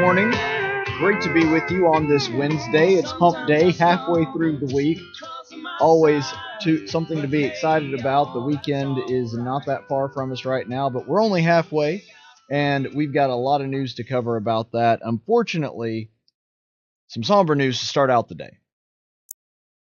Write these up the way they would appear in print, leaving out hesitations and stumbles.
morning. Great to be with you on this Wednesday. It's hump day, halfway through the week. Always something to be excited about. The weekend is not that far from us right now, but we're only halfway, and we've got a lot of news to cover about that. Unfortunately, some somber news to start out the day.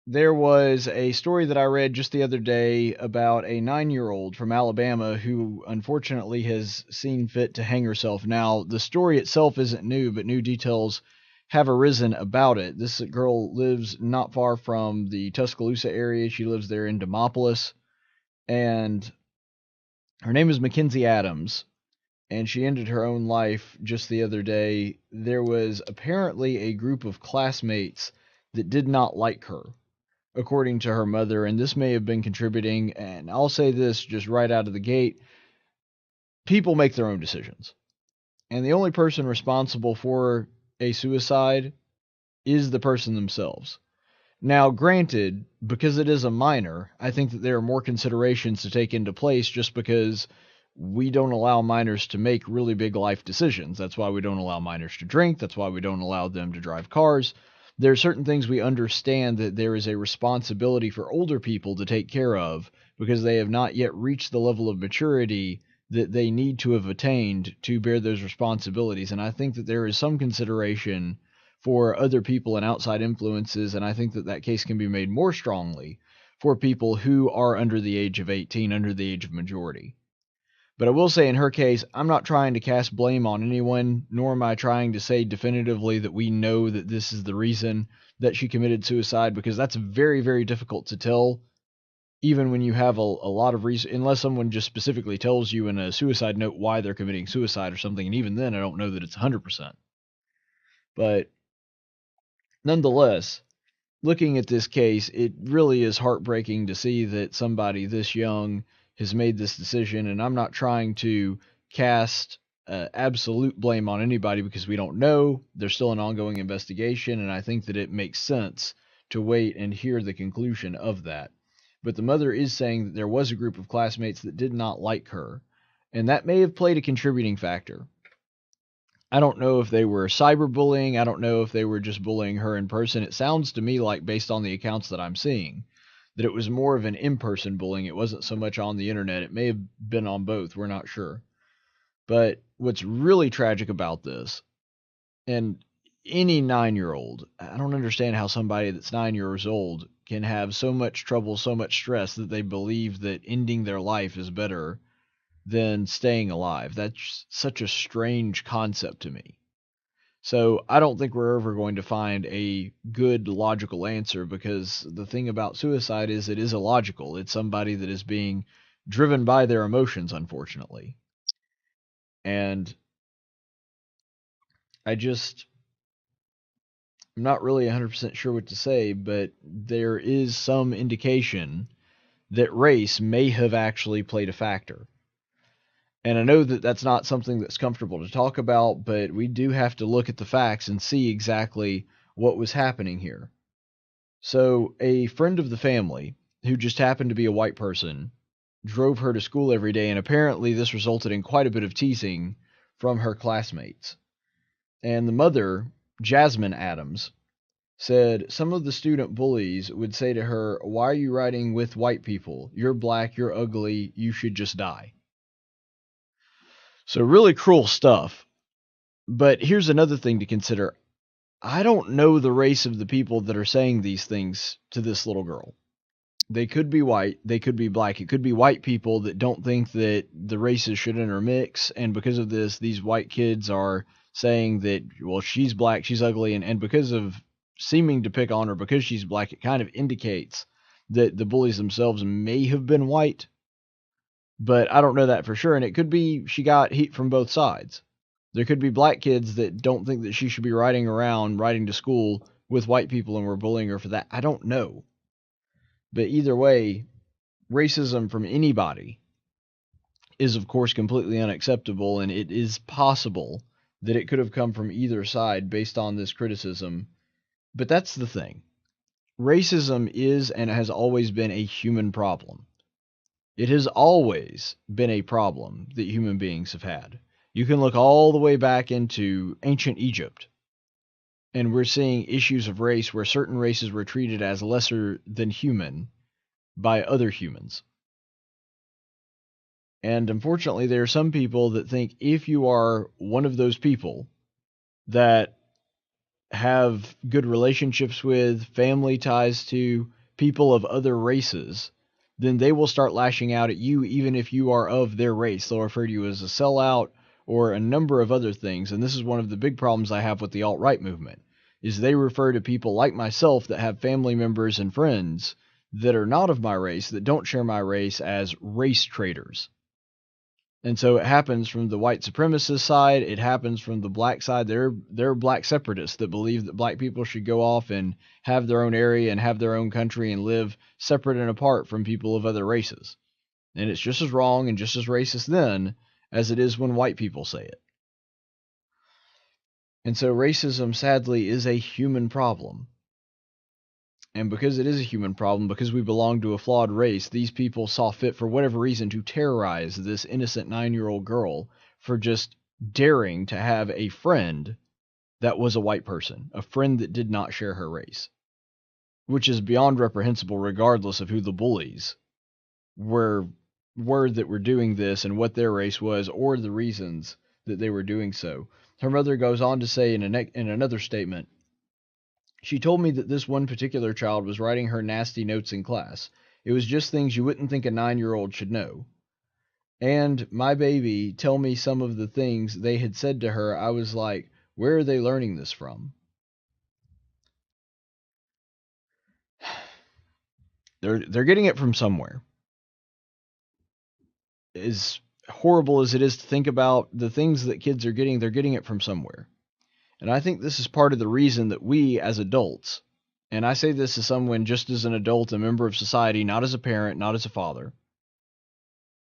There was a story that I read just the other day about a 9-year-old from Alabama who unfortunately has seen fit to hang herself. Now, the story itself isn't new, but new details have arisen about it. This girl lives not far from the Tuscaloosa area. She lives there in Demopolis, and her name is Mackenzie Adams, and she ended her own life just the other day. There was apparently a group of classmates that did not like her, according to her mother, and this may have been contributing. And I'll say this just right out of the gate: people make their own decisions, and the only person responsible for a suicide is the person themselves. Now, granted, because it is a minor, I think that there are more considerations to take into place, just because we don't allow minors to make really big life decisions. That's why we don't allow minors to drink. That's why we don't allow them to drive cars. There are certain things we understand that there is a responsibility for older people to take care of, because they have not yet reached the level of maturity that they need to have attained to bear those responsibilities. And I think that there is some consideration for other people and outside influences, and I think that that case can be made more strongly for people who are under the age of 18, under the age of majority. But I will say in her case, I'm not trying to cast blame on anyone, nor am I trying to say definitively that we know that this is the reason that she committed suicide, because that's very, very difficult to tell, even when you have a lot of reason, unless someone just specifically tells you in a suicide note why they're committing suicide or something, and even then I don't know that it's 100%. But nonetheless, looking at this case, it really is heartbreaking to see that somebody this young has made this decision, and I'm not trying to cast absolute blame on anybody, because we don't know. There's still an ongoing investigation, and I think that it makes sense to wait and hear the conclusion of that. But the mother is saying that there was a group of classmates that did not like her, and that may have played a contributing factor. I don't know if they were cyberbullying. I don't know if they were just bullying her in person. It sounds to me like, based on the accounts that I'm seeing, that it was more of an in-person bullying. It wasn't so much on the internet. It may have been on both. We're not sure. But what's really tragic about this, and any 9-year-old, I don't understand how somebody that's 9 years old can have so much trouble, so much stress, that they believe that ending their life is better than staying alive. That's such a strange concept to me. So I don't think we're ever going to find a good logical answer, because the thing about suicide is it is illogical. It's somebody that is being driven by their emotions, unfortunately. And I'm not really 100% sure what to say, but there is some indication that race may have actually played a factor. And I know that that's not something that's comfortable to talk about, but we do have to look at the facts and see exactly what was happening here. So a friend of the family, who just happened to be a white person, drove her to school every day, and apparently this resulted in quite a bit of teasing from her classmates. And the mother, Jasmine Adams, said some of the student bullies would say to her, "Why are you riding with white people? You're black, you're ugly, you should just die." So really cruel stuff. But here's another thing to consider. I don't know the race of the people that are saying these things to this little girl. They could be white, they could be black. It could be white people that don't think that the races should intermix, and because of this, these white kids are saying that, well, she's black, she's ugly, and because of seeming to pick on her because she's black, it kind of indicates that the bullies themselves may have been white. But I don't know that for sure, and it could be she got heat from both sides. There could be black kids that don't think that she should be riding to school with white people, and were bullying her for that. I don't know. But either way, racism from anybody is, of course, completely unacceptable, and it is possible that it could have come from either side based on this criticism. But that's the thing. Racism is and has always been a human problem. It has always been a problem that human beings have had. You can look all the way back into ancient Egypt, and we're seeing issues of race where certain races were treated as lesser than human by other humans. And unfortunately, there are some people that think if you are one of those people that have good relationships with, family ties to people of other races, then they will start lashing out at you even if you are of their race. They'll refer to you as a sellout or a number of other things. And this is one of the big problems I have with the alt-right movement, is they refer to people like myself that have family members and friends that are not of my race, that don't share my race, as race traitors. And so it happens from the white supremacist side. It happens from the black side. They're black separatists that believe that black people should go off and have their own area and have their own country and live separate and apart from people of other races. And it's just as wrong and just as racist then as it is when white people say it. And so racism, sadly, is a human problem. And because it is a human problem, because we belong to a flawed race, these people saw fit for whatever reason to terrorize this innocent 9-year-old girl for just daring to have a friend that was a white person, a friend that did not share her race, which is beyond reprehensible regardless of who the bullies were that were doing this and what their race was or the reasons that they were doing so. Her mother goes on to say in another statement, "She told me that this one particular child was writing her nasty notes in class. It was just things you wouldn't think a 9-year-old should know. And my baby tell me some of the things they had said to her. I was like, where are they learning this from?" They're getting it from somewhere. As horrible as it is to think about, the things that kids are getting, they're getting it from somewhere. And I think this is part of the reason that we as adults, and I say this as someone just as an adult, a member of society, not as a parent, not as a father.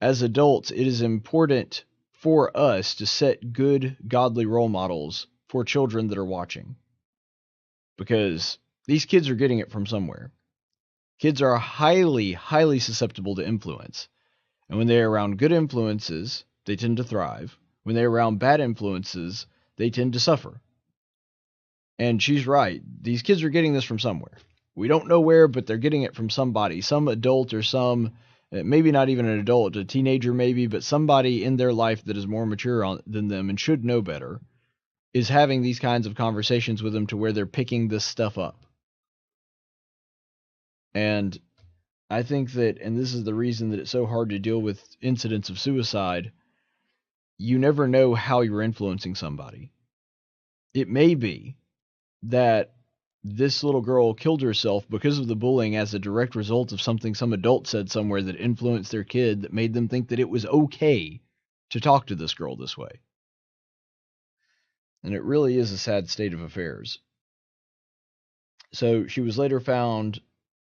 As adults, it is important for us to set good, godly role models for children that are watching. Because these kids are getting it from somewhere. Kids are highly, highly susceptible to influence. And when they're around good influences, they tend to thrive. When they're around bad influences, they tend to suffer. And she's right. These kids are getting this from somewhere. We don't know where, but they're getting it from somebody. Some adult or some, maybe not even an adult, a teenager maybe, but somebody in their life that is more mature than them and should know better is having these kinds of conversations with them to where they're picking this stuff up. And I think that, and this is the reason that it's so hard to deal with incidents of suicide, you never know how you're influencing somebody. It may be that this little girl killed herself because of the bullying as a direct result of something some adult said somewhere that influenced their kid, that made them think that it was okay to talk to this girl this way. And it really is a sad state of affairs. So she was later found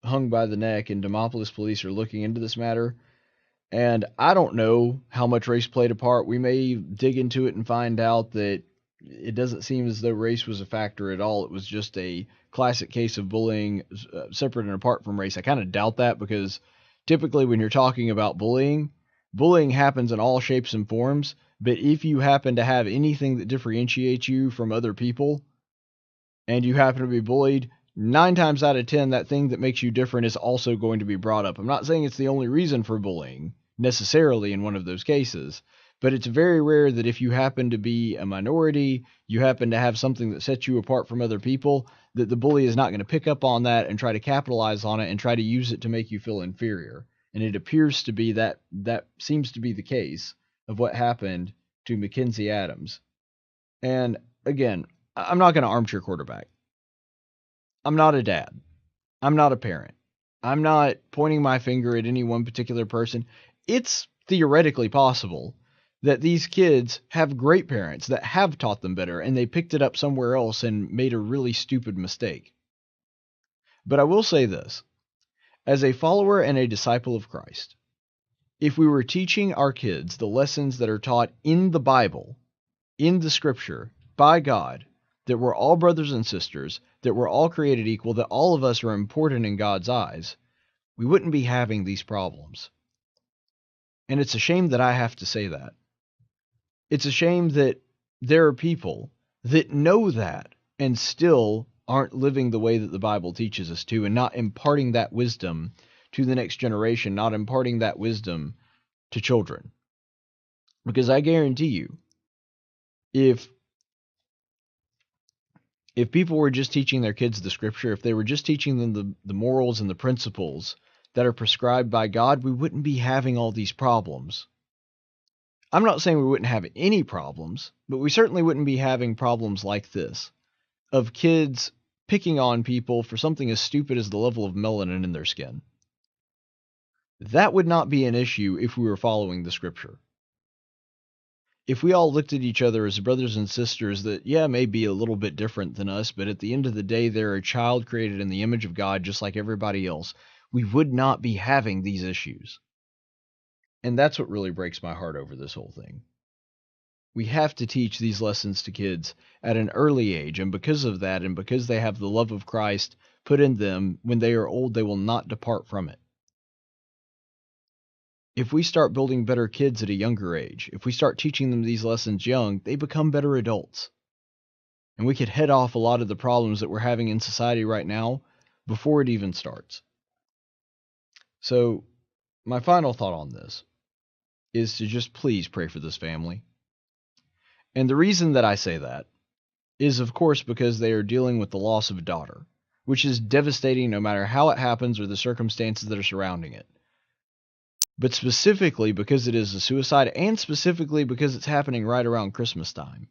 hung by the neck, and Demopolis police are looking into this matter. And I don't know how much race played a part. We may dig into it and find out that it doesn't seem as though race was a factor at all. It was just a classic case of bullying separate and apart from race. I kind of doubt that, because typically when you're talking about bullying happens in all shapes and forms. But if you happen to have anything that differentiates you from other people and you happen to be bullied, 9 times out of 10, that thing that makes you different is also going to be brought up. I'm not saying it's the only reason for bullying necessarily in one of those cases, but it's very rare that if you happen to be a minority, you happen to have something that sets you apart from other people, that the bully is not going to pick up on that and try to capitalize on it and try to use it to make you feel inferior. And it appears to be that seems to be the case of what happened to Mackenzie Adams. And again, I'm not going to armchair quarterback. I'm not a dad. I'm not a parent. I'm not pointing my finger at any one particular person. It's theoretically possible that these kids have great parents that have taught them better, and they picked it up somewhere else and made a really stupid mistake. But I will say this. As a follower and a disciple of Christ, if we were teaching our kids the lessons that are taught in the Bible, in the Scripture, by God, that we're all brothers and sisters, that we're all created equal, that all of us are important in God's eyes, we wouldn't be having these problems. And it's a shame that I have to say that. It's a shame that there are people that know that and still aren't living the way that the Bible teaches us to, and not imparting that wisdom to the next generation, not imparting that wisdom to children. Because I guarantee you, if people were just teaching their kids the scripture, if they were just teaching them the morals and the principles that are prescribed by God, we wouldn't be having all these problems. I'm not saying we wouldn't have any problems, but we certainly wouldn't be having problems like this, of kids picking on people for something as stupid as the level of melanin in their skin. That would not be an issue if we were following the scripture. If we all looked at each other as brothers and sisters that, may be a little bit different than us, but at the end of the day, they're a child created in the image of God just like everybody else, we would not be having these issues. And that's what really breaks my heart over this whole thing. We have to teach these lessons to kids at an early age, and because of that, and because they have the love of Christ put in them, when they are old, they will not depart from it. If we start building better kids at a younger age, if we start teaching them these lessons young, they become better adults. And we could head off a lot of the problems that we're having in society right now before it even starts. So, my final thought on this is to just please pray for this family. And the reason that I say that is, of course, because they are dealing with the loss of a daughter, which is devastating no matter how it happens or the circumstances that are surrounding it. But specifically because it is a suicide, and specifically because it's happening right around Christmas time.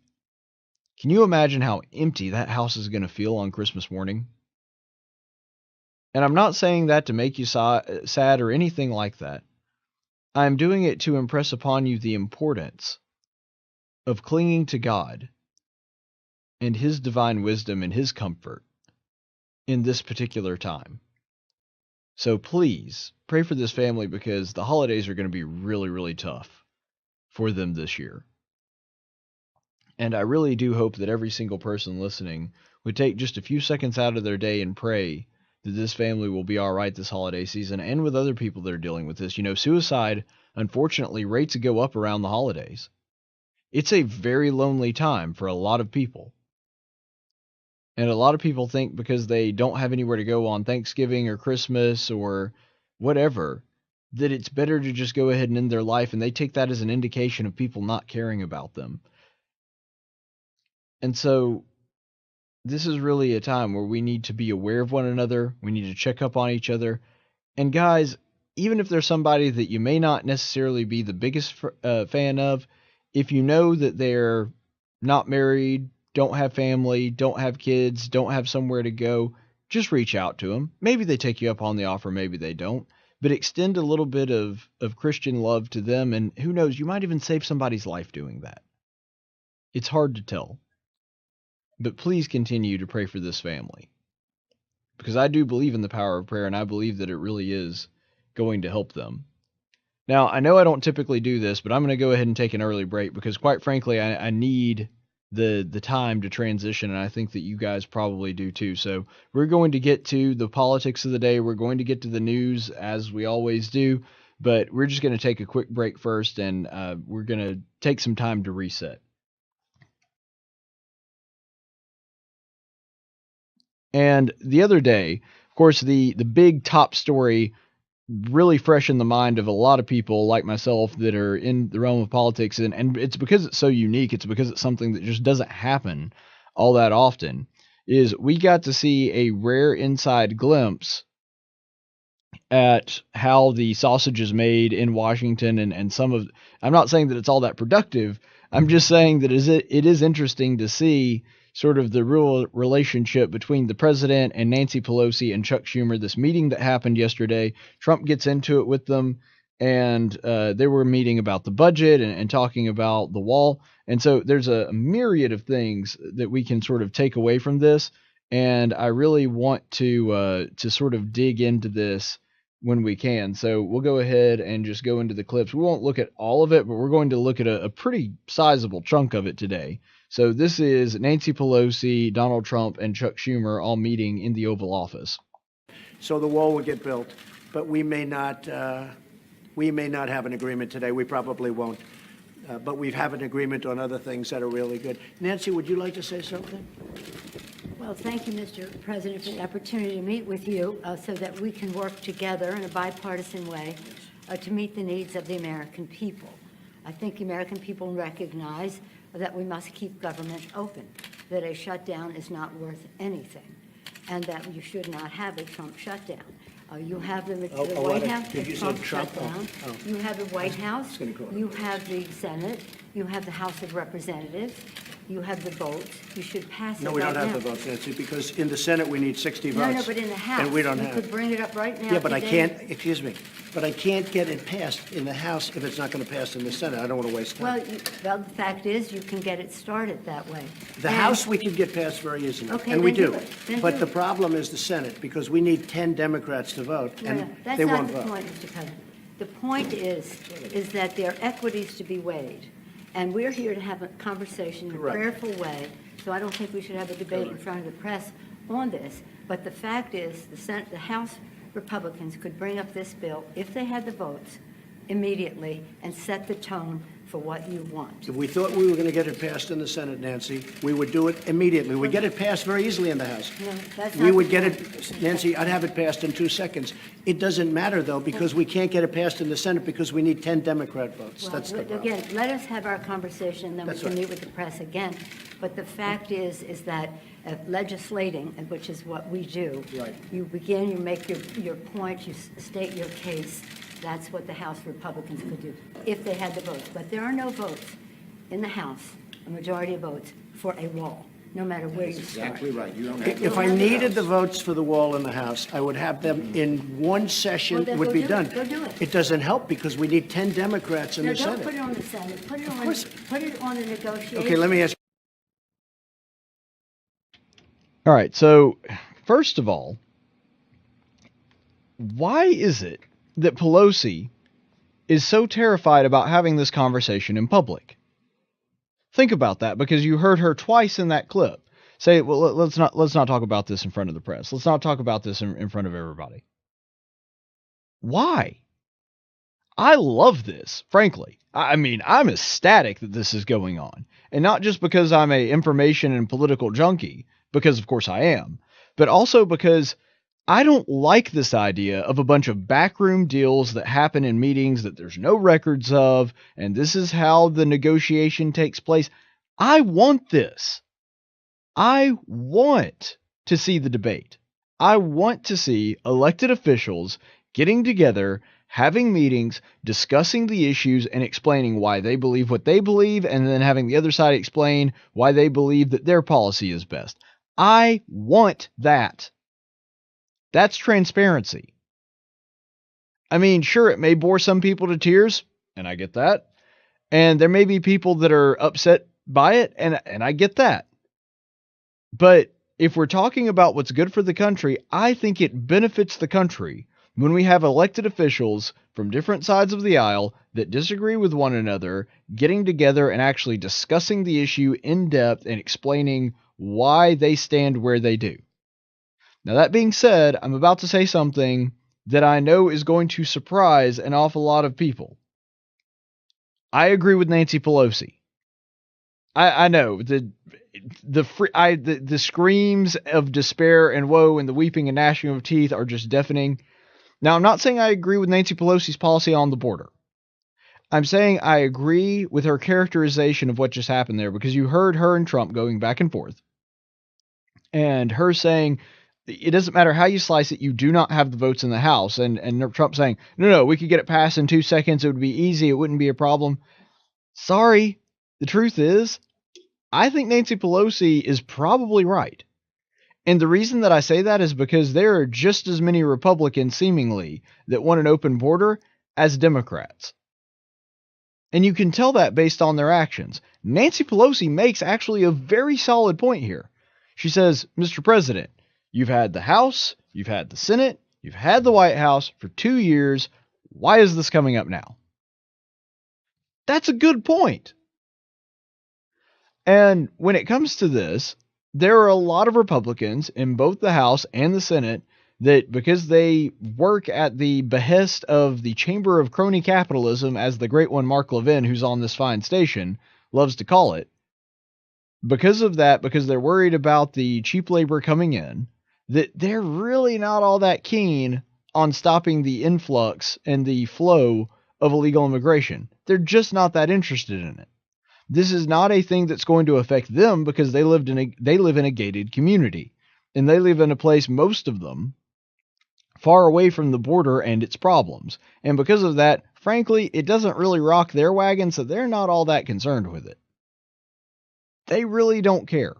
Can you imagine how empty that house is going to feel on Christmas morning? And I'm not saying that to make you sad or anything like that. I'm doing it to impress upon you the importance of clinging to God and His divine wisdom and His comfort in this particular time. So please pray for this family, because the holidays are going to be really, really tough for them this year. And I really do hope that every single person listening would take just a few seconds out of their day and pray that this family will be all right this holiday season, and with other people that are dealing with this. Suicide, unfortunately, rates go up around the holidays. It's a very lonely time for a lot of people. And a lot of people think because they don't have anywhere to go on Thanksgiving or Christmas or whatever, that it's better to just go ahead and end their life, and they take that as an indication of people not caring about them. And so this is really a time where we need to be aware of one another. We need to check up on each other. And guys, even if there's somebody that you may not necessarily be the biggest fan of, if you know that they're not married, don't have family, don't have kids, don't have somewhere to go, just reach out to them. Maybe they take you up on the offer, maybe they don't. But extend a little bit of Christian love to them, and who knows, you might even save somebody's life doing that. It's hard to tell. But please continue to pray for this family, because I do believe in the power of prayer, and I believe that it really is going to help them. Now, I know I don't typically do this, but I'm going to go ahead and take an early break, because quite frankly, I need the time to transition, and I think that you guys probably do too. So we're going to get to the politics of the day. We're going to get to the news, as we always do, but we're just going to take a quick break first, and we're going to take some time to reset. And the other day, of course, the big top story, really fresh in the mind of a lot of people like myself that are in the realm of politics, and it's because it's so unique, it's because it's something that just doesn't happen all that often, is we got to see a rare inside glimpse at how the sausage is made in Washington, and some of, I'm not saying that it's all that productive, I'm just saying that it is interesting to see sort of the real relationship between the president and Nancy Pelosi and Chuck Schumer, this meeting that happened yesterday. Trump gets into it with them, and they were meeting about the budget and talking about the wall. And so there's a myriad of things that we can sort of take away from this, and I really want to sort of dig into this when we can. So we'll go ahead and just go into the clips. We won't look at all of it, but we're going to look at a pretty sizable chunk of it today. So this is Nancy Pelosi, Donald Trump, and Chuck Schumer all meeting in the Oval Office. So the wall will get built, but we may not have an agreement today. We probably won't. but we have an agreement on other things that are really good. Nancy, would you like to say something? Well, thank you, Mr. President, for the opportunity to meet with you so that we can work together in a bipartisan way to meet the needs of the American people. I think the American people recognize that we must keep government open, that a shutdown is not worth anything, and that you should not have a Trump shutdown. You have the White House, did you say Trump? shutdown. Oh. You have the White House. It's gonna go. You have the Senate. You have the House of Representatives. You have the votes. You should pass it No, we right don't have now. the votes, Nancy, because in the Senate, we need 60 votes. No, but in the House, and we don't you have could it. bring it up right now. Yeah, but I today. can't, excuse me, but I can't get it passed in the House if it's not going to pass in the Senate. I don't want to waste time. Well, the fact is, you can get it started that way. The And- House, we can get passed very easily. Okay, and we then do. do it. Then But do the it. problem is the Senate, because we need 10 Democrats to vote, No, and no, that's they not won't the vote. point, Mr. President. The point is that there are equities to be weighed, and we're here to have a conversation in a Correct. prayerful way, so I don't think we should have a debate in front of the press on this. But the fact is, the House Republicans could bring up this bill, if they had the votes, immediately, and set the tone for what you want. If we thought we were going to get it passed in the Senate, Nancy, we would do it immediately. We'd get it passed very easily in the House. No, that's We not would the get point. it, Nancy, I'd have it passed in 2 seconds. It doesn't matter, though, because we can't get it passed in the Senate because we need 10 Democrat votes. Well, That's the problem. again, let us have our conversation, then we That's can right. meet with the press again. But the fact is that legislating, and which is what we do. Right. You begin, you make your point, you state your case. That's what the House Republicans could do, if they had the votes. But there are no votes in the House, a majority of votes, for a wall, no matter where you start. Exactly right. You don't have If I needed the votes for the wall in the House, I would have them in one session, Well, then would go be do it. done. Go do it. It doesn't help because we need 10 Democrats in No, the don't Senate. put it on the Senate, put it course. on the negotiation. Okay, let me ask. All right, so first of all, why is it that Pelosi is so terrified about having this conversation in public? Think about that, because you heard her twice in that clip say, well, let's not talk about this in front of the press. Let's not talk about this in front of everybody. Why? I love this, frankly. I mean, I'm ecstatic that this is going on. And not just because I'm a information and political junkie, because of course I am, but also because I don't like this idea of a bunch of backroom deals that happen in meetings that there's no records of, and this is how the negotiation takes place. I want this. I want to see the debate. I want to see elected officials getting together, having meetings, discussing the issues, and explaining why they believe what they believe, and then having the other side explain why they believe that their policy is best. I want that. That's transparency. I mean, sure, it may bore some people to tears, and I get that. And there may be people that are upset by it, and I get that. But if we're talking about what's good for the country, I think it benefits the country when we have elected officials from different sides of the aisle that disagree with one another, getting together and actually discussing the issue in depth and explaining why they stand where they do. Now, that being said, I'm about to say something that I know is going to surprise an awful lot of people. I agree with Nancy Pelosi. I know the screams of despair and woe and the weeping and gnashing of teeth are just deafening. Now, I'm not saying I agree with Nancy Pelosi's policy on the border. I'm saying I agree with her characterization of what just happened there, because you heard her and Trump going back and forth, and her saying it doesn't matter how you slice it, you do not have the votes in the House, and Trump saying, no, we could get it passed in 2 seconds, it would be easy, it wouldn't be a problem. Sorry, the truth is, I think Nancy Pelosi is probably right. And the reason that I say that is because there are just as many Republicans, seemingly, that want an open border as Democrats. And you can tell that based on their actions. Nancy Pelosi makes actually a very solid point here. She says, Mr. President, you've had the House, you've had the Senate, you've had the White House for 2 years. Why is this coming up now? That's a good point. And when it comes to this, there are a lot of Republicans in both the House and the Senate that because they work at the behest of the chamber of crony capitalism, as the great one Mark Levin, who's on this fine station, loves to call it, because of that, because they're worried about the cheap labor coming in, that they're really not all that keen on stopping the influx and the flow of illegal immigration. They're just not that interested in it. This is not a thing that's going to affect them because they live in a gated community, and they live in a place, most of them, far away from the border and its problems. And because of that, frankly, it doesn't really rock their wagon, so they're not all that concerned with it. They really don't care.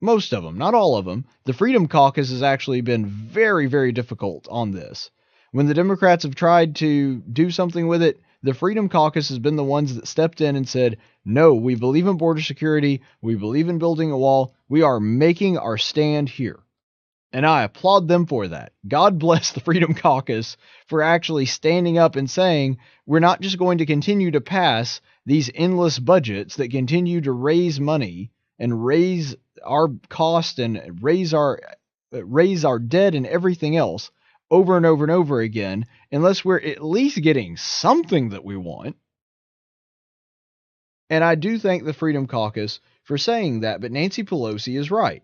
Most of them, not all of them. The Freedom Caucus has actually been very, very difficult on this. When the Democrats have tried to do something with it, the Freedom Caucus has been the ones that stepped in and said, no, we believe in border security. We believe in building a wall. We are making our stand here. And I applaud them for that. God bless the Freedom Caucus for actually standing up and saying, we're not just going to continue to pass these endless budgets that continue to raise money and raise our cost and raise our debt and everything else over and over and over again, unless we're at least getting something that we want. And I do thank the Freedom Caucus for saying that, but Nancy Pelosi is right.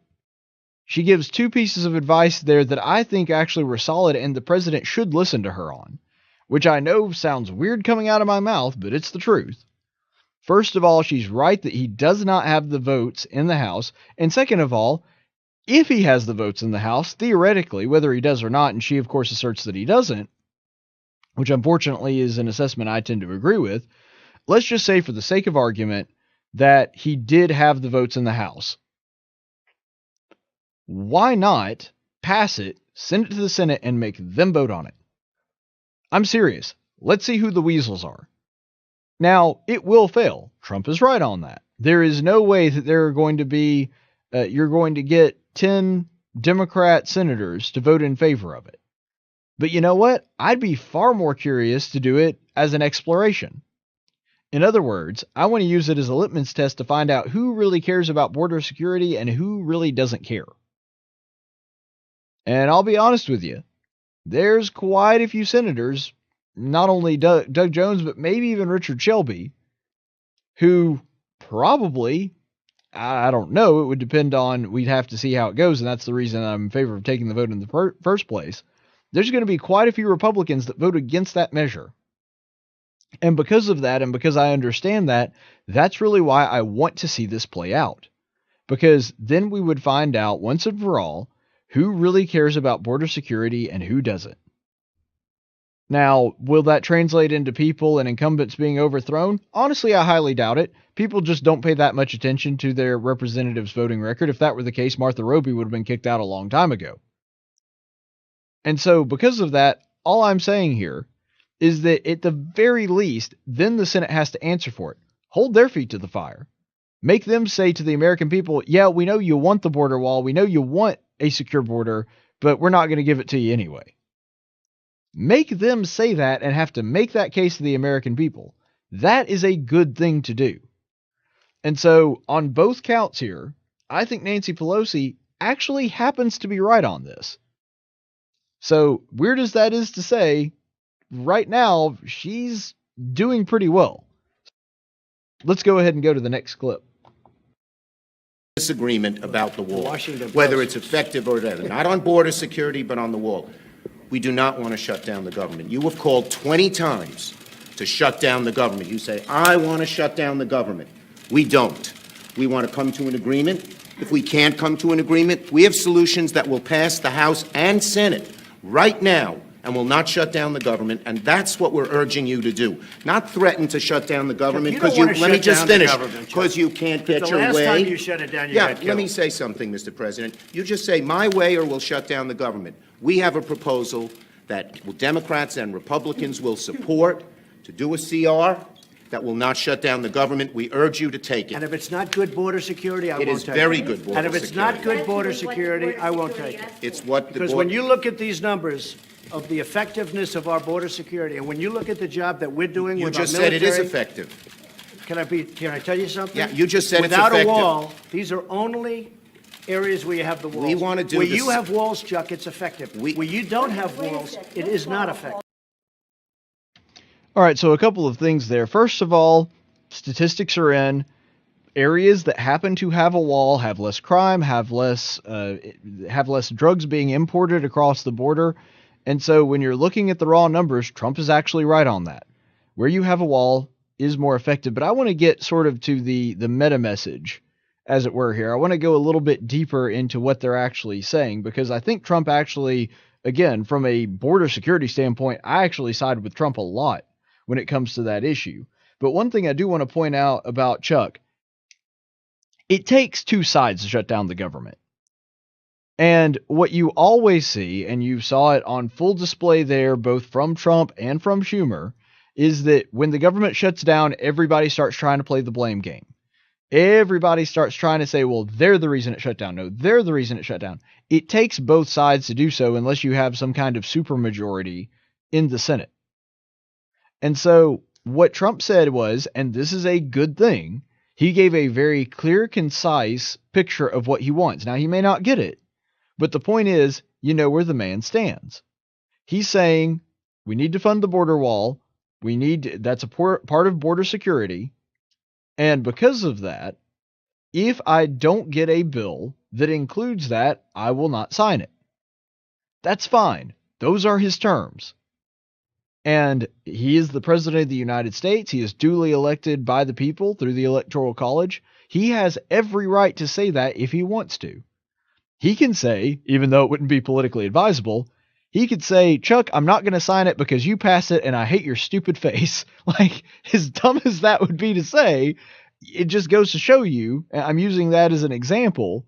She gives two pieces of advice there that I think actually were solid and the president should listen to her on, which I know sounds weird coming out of my mouth, but it's the truth. First of all, she's right that he does not have the votes in the House. And second of all, if he has the votes in the House, theoretically, whether he does or not, and she, of course, asserts that he doesn't, which unfortunately is an assessment I tend to agree with, let's just say for the sake of argument that he did have the votes in the House. Why not pass it, send it to the Senate, and make them vote on it? I'm serious. Let's see who the weasels are. Now, it will fail. Trump is right on that. There is no way that there are going to be, you're going to get 10 Democrat senators to vote in favor of it. But you know what? I'd be far more curious to do it as an exploration. In other words, I want to use it as a litmus test to find out who really cares about border security and who really doesn't care. And I'll be honest with you, there's quite a few senators, not only Doug Jones, but maybe even Richard Shelby, who probably, I don't know, it would depend on, we'd have to see how it goes, and that's the reason I'm in favor of taking the vote in the first place. There's going to be quite a few Republicans that vote against that measure. And because of that, and because I understand that, that's really why I want to see this play out. Because then we would find out once and for all who really cares about border security and who doesn't. Now, will that translate into people and incumbents being overthrown? Honestly, I highly doubt it. People just don't pay that much attention to their representatives' voting record. If that were the case, Martha Roby would have been kicked out a long time ago. And so, because of that, all I'm saying here is that at the very least, then the Senate has to answer for it. Hold their feet to the fire. Make them say to the American people, yeah, we know you want the border wall. We know you want a secure border, but we're not going to give it to you anyway. Make them say that and have to make that case to the American people. That is a good thing to do. And so on both counts here, I think Nancy Pelosi actually happens to be right on this. So weird as that is to say, right now she's doing pretty well. Let's go ahead and go to the next clip. Disagreement about the wall, Washington whether Post. it's effective or not. Not on border security, but on the wall. We do not want to shut down the government. You have called 20 times to shut down the government. You say, I want to shut down the government. We don't. We want to come to an agreement. If we can't come to an agreement, we have solutions that will pass the House and Senate right now and will not shut down the government, and that's what we're urging you to do. Not threaten to shut down the government, because let me just finish, because you can't get your way. The last time you shut it down, you got killed. Let me say something, Mr. President. You just say, my way or we'll shut down the government. We have a proposal that Democrats and Republicans will support to do a CR that will not shut down the government. We urge you to take it. And if it's not good border security, I won't take it. It is very good border security. And if it's not good border security, I won't take it. It's what the Because when you look at these numbers of the effectiveness of our border security, and when you look at the job that we're doing you with our just military, said it is effective. Can I tell you something? Yeah, you just said Without it's effective. a wall, these are only Areas where you have the walls. We wanna do Where this- you have walls, Chuck, it's effective. Where you don't have walls, it is not effective. All right, so a couple of things there. First of all, statistics are in. Areas that happen to have a wall have less crime, have less drugs being imported across the border. And so when you're looking at the raw numbers, Trump is actually right on that. Where you have a wall is more effective. But I want to get sort of to the meta message, as it were, here. I want to go a little bit deeper into what they're actually saying, because I think Trump actually, again, from a border security standpoint, I actually side with Trump a lot when it comes to that issue. But one thing I do want to point out about Chuck, it takes two sides to shut down the government. And what you always see, and you saw it on full display there, both from Trump and from Schumer, is that when the government shuts down, everybody starts trying to play the blame game. Everybody starts trying to say, well, they're the reason it shut down. No, they're the reason it shut down. It takes both sides to do so unless you have some kind of supermajority in the Senate. And so what Trump said was, and this is a good thing, he gave a very clear, concise picture of what he wants. Now, he may not get it, but the point is, you know where the man stands. He's saying, we need to fund the border wall. That's a part of border security. And because of that, if I don't get a bill that includes that, I will not sign it. That's fine. Those are his terms. And he is the president of the United States. He is duly elected by the people through the Electoral College. He has every right to say that if he wants to. He can say, even though it wouldn't be politically advisable, he could say, Chuck, I'm not going to sign it because you passed it and I hate your stupid face. Like, as dumb as that would be to say, it just goes to show you, and I'm using that as an example,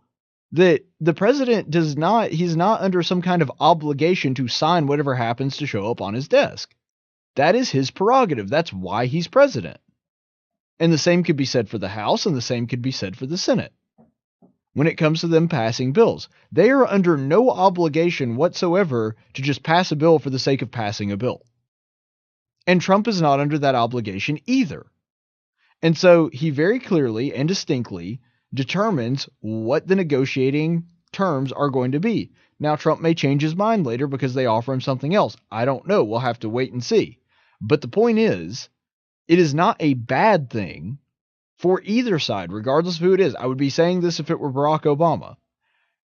that the president he's not under some kind of obligation to sign whatever happens to show up on his desk. That is his prerogative. That's why he's president. And the same could be said for the House, and the same could be said for the Senate. When it comes to them passing bills, they are under no obligation whatsoever to just pass a bill for the sake of passing a bill. And Trump is not under that obligation either. And so he very clearly and distinctly determines what the negotiating terms are going to be. Now, Trump may change his mind later because they offer him something else. I don't know. We'll have to wait and see. But the point is, it is not a bad thing for either side, regardless of who it is. I would be saying this if it were Barack Obama.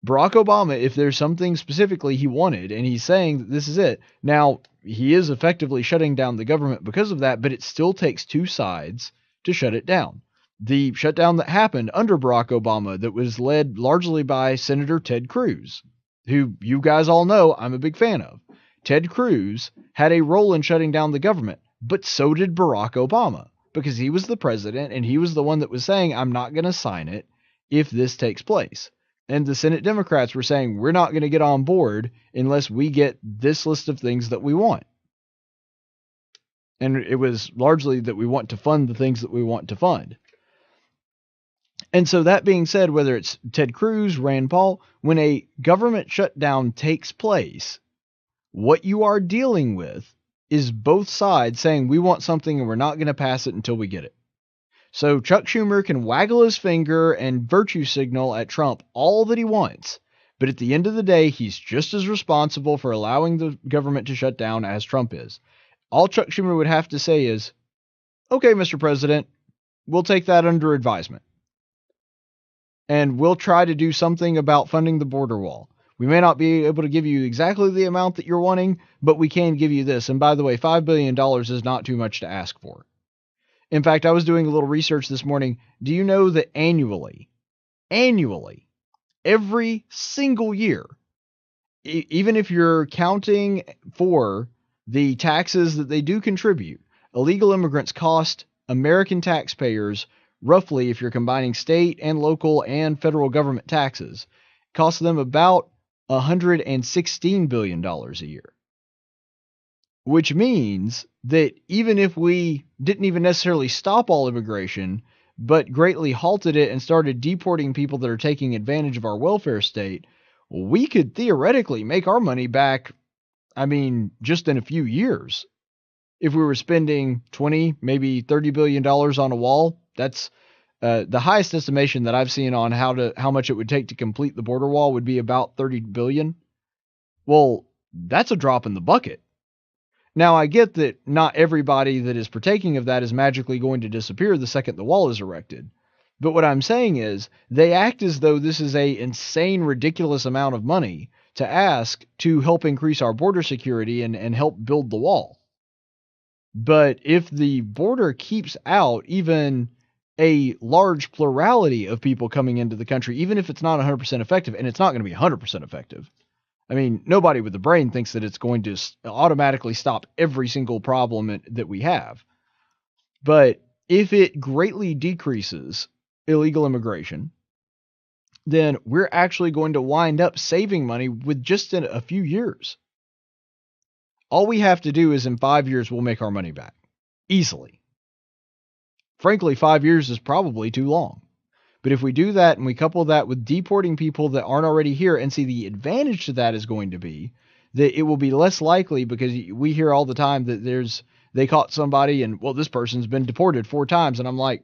Barack Obama, if there's something specifically he wanted, and he's saying that this is it. Now, he is effectively shutting down the government because of that, but it still takes two sides to shut it down. The shutdown that happened under Barack Obama that was led largely by Senator Ted Cruz, who you guys all know I'm a big fan of. Ted Cruz had a role in shutting down the government, but so did Barack Obama, because he was the president and he was the one that was saying, I'm not going to sign it if this takes place. And the Senate Democrats were saying, we're not going to get on board unless we get this list of things that we want. And it was largely that we want to fund the things that we want to fund. And so that being said, whether it's Ted Cruz, Rand Paul, when a government shutdown takes place, what you are dealing with is both sides saying we want something and we're not going to pass it until we get it. So Chuck Schumer can waggle his finger and virtue signal at Trump all that he wants. But at the end of the day, he's just as responsible for allowing the government to shut down as Trump is. All Chuck Schumer would have to say is, okay, Mr. President, we'll take that under advisement. And we'll try to do something about funding the border wall. We may not be able to give you exactly the amount that you're wanting, but we can give you this. And by the way, $5 billion is not too much to ask for. In fact, I was doing a little research this morning. Do you know that annually, every single year, even if you're counting for the taxes that they do contribute, illegal immigrants cost American taxpayers roughly, if you're combining state and local and federal government taxes, costs them about $116 billion a year. Which means that even if we didn't even necessarily stop all immigration, but greatly halted it and started deporting people that are taking advantage of our welfare state, we could theoretically make our money back, just in a few years. If we were spending $20, maybe $30 billion on a wall, that's The highest estimation that I've seen on how much it would take to complete the border wall would be about $30 billion. Well, that's a drop in the bucket. Now, I get that not everybody that is partaking of that is magically going to disappear the second the wall is erected. But what I'm saying is they act as though this is a insane, ridiculous amount of money to ask to help increase our border security and help build the wall. But if the border keeps out even a large plurality of people coming into the country, even if it's not 100% effective, and it's not going to be 100% effective. I mean, nobody with a brain thinks that it's going to automatically stop every single problem that we have. But if it greatly decreases illegal immigration, then we're actually going to wind up saving money with just in a few years. All we have to do is in 5 years, we'll make our money back. Easily. Frankly, 5 years is probably too long. But if we do that and we couple that with deporting people that aren't already here, and see, the advantage to that is going to be that it will be less likely, because we hear all the time that they caught somebody and, well, this person's been deported 4 times. And I'm like,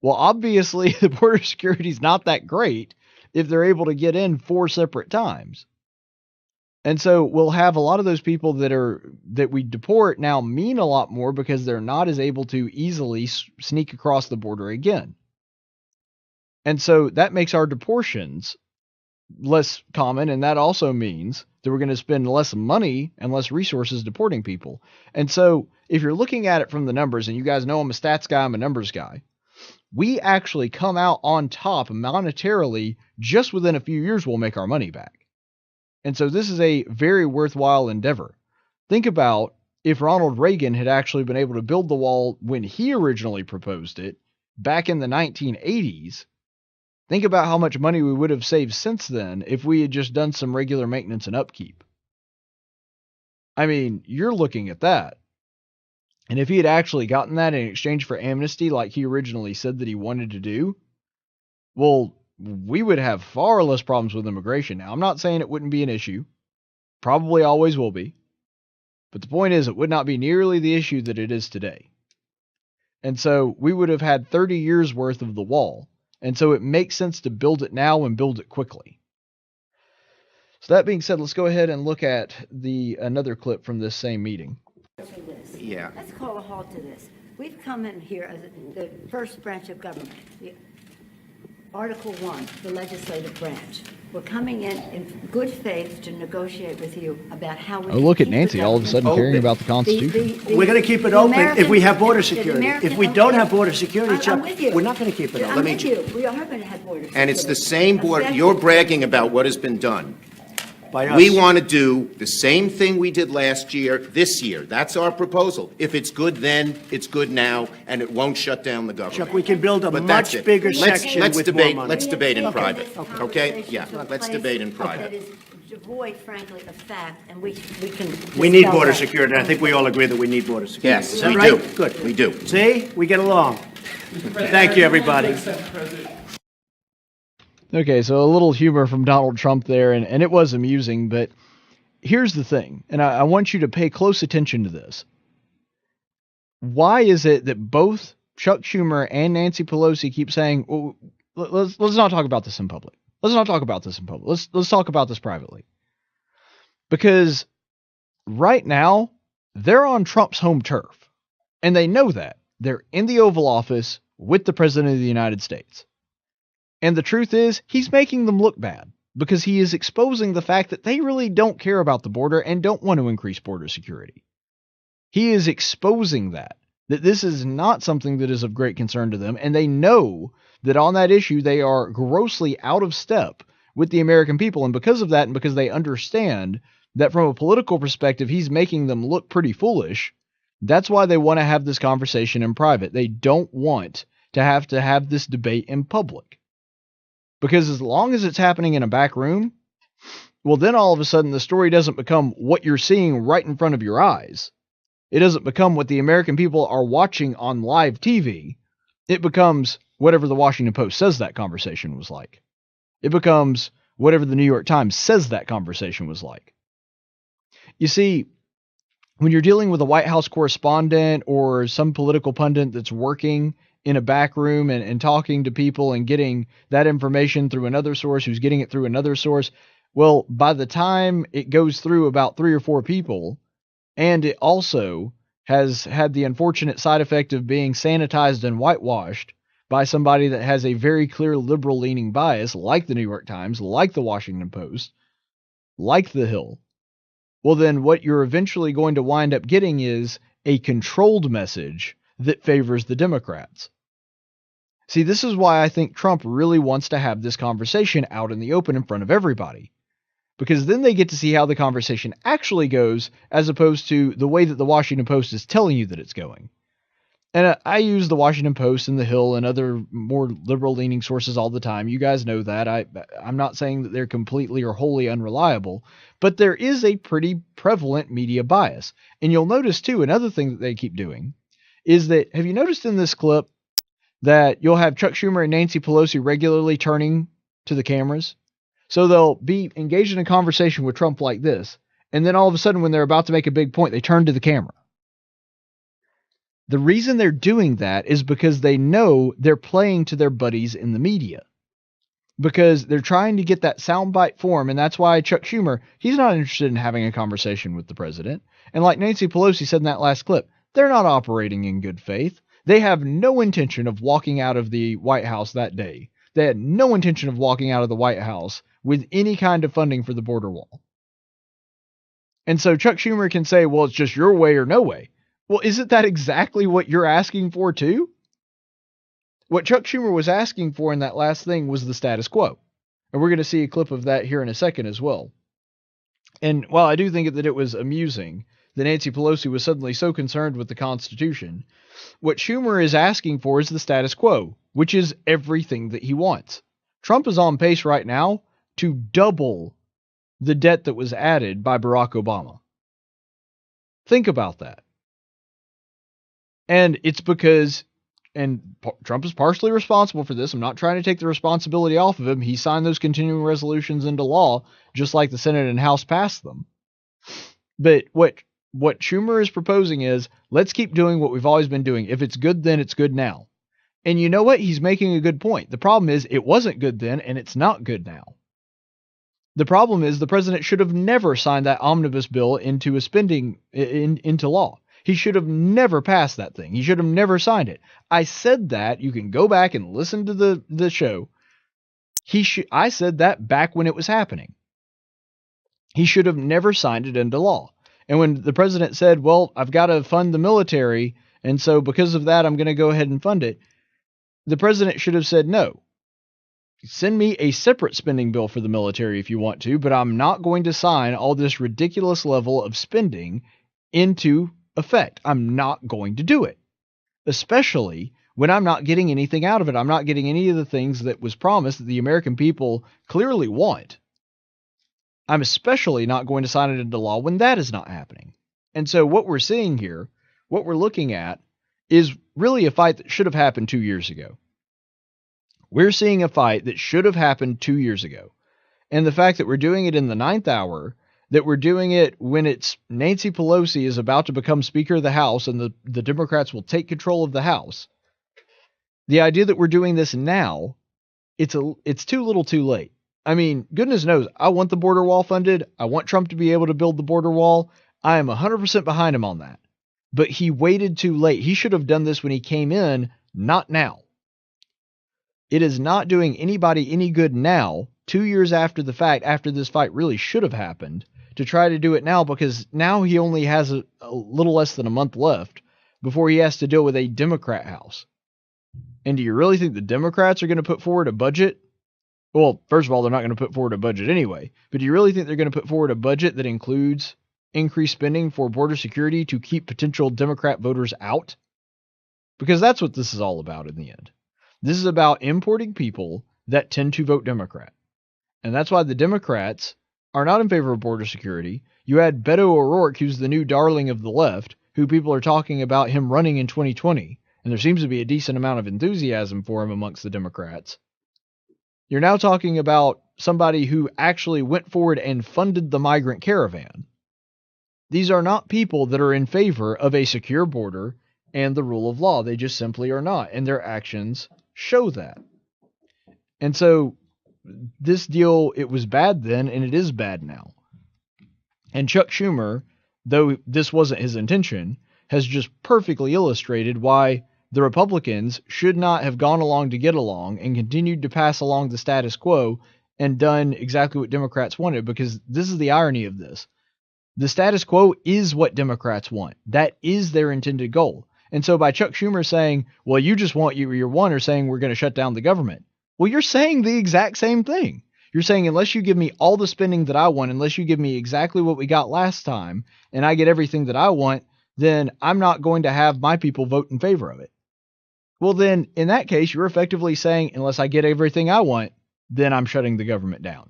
well, obviously the border security is not that great if they're able to get in 4 separate times. And so we'll have a lot of those people that we deport now mean a lot more because they're not as able to easily sneak across the border again. And so that makes our deportations less common, and that also means that we're going to spend less money and less resources deporting people. And so if you're looking at it from the numbers, and you guys know I'm a stats guy, I'm a numbers guy, we actually come out on top monetarily. Just within a few years, we'll make our money back. And so this is a very worthwhile endeavor. Think about if Ronald Reagan had actually been able to build the wall when he originally proposed it back in the 1980s. Think about how much money we would have saved since then if we had just done some regular maintenance and upkeep. I mean, you're looking at that. And if he had actually gotten that in exchange for amnesty like he originally said that he wanted to do, well, we would have far less problems with immigration. Now, I'm not saying it wouldn't be an issue. Probably always will be. But the point is, it would not be nearly the issue that it is today. And so we would have had 30 years worth of the wall. And so it makes sense to build it now and build it quickly. So that being said, let's go ahead and look at another clip from this same meeting. Yeah. Let's call a halt to this. We've come in here as the first branch of government, Article 1, the legislative branch. We're coming in good faith to negotiate with you about how we. Oh, look at Nancy all of a sudden caring about the Constitution. We're going to keep it open if we have border security. If we don't have border security, Chuck, we're not going to keep it open. I'm with you. We are going to have border security. And it's the same border. You're bragging about what has been done. By us. We want to do the same thing we did last year, this year. That's our proposal. If it's good then, it's good now, and it won't shut down the government. Chuck, we can build a But that's much it. bigger Let's section with debate. more money. Let's debate in Okay. private. Okay? Yeah. Let's debate in That private. is devoid, frankly, of fact, and we can. We need dispel border that. security, and I think we all agree that we need border security. Yes, Is that we right? do. Good. We do. See? We get along. Thank you, everybody. Okay, so a little humor from Donald Trump there, and it was amusing, but here's the thing, and I want you to pay close attention to this. Why is it that both Chuck Schumer and Nancy Pelosi keep saying, well, let's not talk about this in public. Let's not talk about this in public. Let's talk about this privately. Because right now, they're on Trump's home turf, and they know that. They're in the Oval Office with the President of the United States. And the truth is, he's making them look bad, because he is exposing the fact that they really don't care about the border and don't want to increase border security. He is exposing that this is not something that is of great concern to them, and they know that on that issue they are grossly out of step with the American people, and because of that, and because they understand that from a political perspective he's making them look pretty foolish, that's why they want to have this conversation in private. They don't want to have this debate in public. Because as long as it's happening in a back room, well, then all of a sudden the story doesn't become what you're seeing right in front of your eyes. It doesn't become what the American people are watching on live TV. It becomes whatever the Washington Post says that conversation was like. It becomes whatever the New York Times says that conversation was like. You see, when you're dealing with a White House correspondent or some political pundit that's working in a back room and talking to people and getting that information through another source who's getting it through another source. Well, by the time it goes through about 3 or 4 people, and it also has had the unfortunate side effect of being sanitized and whitewashed by somebody that has a very clear liberal-leaning bias, like the New York Times, like the Washington Post, like The Hill, well, then what you're eventually going to wind up getting is a controlled message that favors the Democrats. See, this is why I think Trump really wants to have this conversation out in the open in front of everybody. Because then they get to see how the conversation actually goes, as opposed to the way that the Washington Post is telling you that it's going. And I use the Washington Post and The Hill and other more liberal-leaning sources all the time. You guys know that. I'm not saying that they're completely or wholly unreliable, but there is a pretty prevalent media bias. And you'll notice, too, another thing that they keep doing is that, have you noticed in this clip that you'll have Chuck Schumer and Nancy Pelosi regularly turning to the cameras? So they'll be engaged in a conversation with Trump like this, and then all of a sudden when they're about to make a big point, they turn to the camera. The reason they're doing that is because they know they're playing to their buddies in the media. Because they're trying to get that soundbite form, and that's why Chuck Schumer, he's not interested in having a conversation with the president. And like Nancy Pelosi said in that last clip, they're not operating in good faith. They have no intention of walking out of the White House that day. They had no intention of walking out of the White House with any kind of funding for the border wall. And so Chuck Schumer can say, well, it's just your way or no way. Well, isn't that exactly what you're asking for too? What Chuck Schumer was asking for in that last thing was the status quo. And we're going to see a clip of that here in a second as well. And while I do think that it was amusing that Nancy Pelosi was suddenly so concerned with the Constitution, what Schumer is asking for is the status quo, which is everything that he wants. Trump is on pace right now to double the debt that was added by Barack Obama. Think about that. And it's because, and Trump is partially responsible for this. I'm not trying to take the responsibility off of him. He signed those continuing resolutions into law, just like the Senate and House passed them. But what Schumer is proposing is, let's keep doing what we've always been doing. If it's good then, it's good now. And you know what? He's making a good point. The problem is, it wasn't good then, and it's not good now. The problem is, the president should have never signed that omnibus bill into into law. He should have never passed that thing. He should have never signed it. I said that. You can go back and listen to the show. I said that back when it was happening. He should have never signed it into law. And when the president said, well, I've got to fund the military, and so because of that, I'm going to go ahead and fund it, the president should have said, no. Send me a separate spending bill for the military if you want to, but I'm not going to sign all this ridiculous level of spending into effect. I'm not going to do it, especially when I'm not getting anything out of it. I'm not getting any of the things that was promised that the American people clearly want. I'm especially not going to sign it into law when that is not happening. And so what we're seeing here, what we're looking at, is really a fight that should have happened 2 years ago. We're seeing a fight that should have happened 2 years ago. And the fact that we're doing it in the 9th hour, that we're doing it when it's Nancy Pelosi is about to become Speaker of the House and the Democrats will take control of the House. The idea that we're doing this now, it's too little too late. I mean, goodness knows, I want the border wall funded. I want Trump to be able to build the border wall. I am 100% behind him on that. But he waited too late. He should have done this when he came in, not now. It is not doing anybody any good now, 2 years after the fact, after this fight really should have happened, to try to do it now, because now he only has a little less than a month left before he has to deal with a Democrat House. And do you really think the Democrats are going to put forward a budget? Well, first of all, they're not going to put forward a budget anyway, but do you really think they're going to put forward a budget that includes increased spending for border security to keep potential Democrat voters out? Because that's what this is all about in the end. This is about importing people that tend to vote Democrat. And that's why the Democrats are not in favor of border security. You had Beto O'Rourke, who's the new darling of the left, who people are talking about him running in 2020. And there seems to be a decent amount of enthusiasm for him amongst the Democrats. You're now talking about somebody who actually went forward and funded the migrant caravan. These are not people that are in favor of a secure border and the rule of law. They just simply are not, and their actions show that. And so this deal, it was bad then, and it is bad now. And Chuck Schumer, though this wasn't his intention, has just perfectly illustrated why the Republicans should not have gone along to get along and continued to pass along the status quo and done exactly what Democrats wanted, because this is the irony of this. The status quo is what Democrats want. That is their intended goal. And so by Chuck Schumer saying, well, you just want your one, or saying we're going to shut down the government. Well, you're saying the exact same thing. You're saying, unless you give me all the spending that I want, unless you give me exactly what we got last time, and I get everything that I want, then I'm not going to have my people vote in favor of it. Well, then in that case, you're effectively saying, unless I get everything I want, then I'm shutting the government down.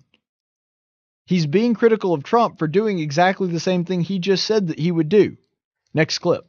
He's being critical of Trump for doing exactly the same thing he just said that he would do. Next clip.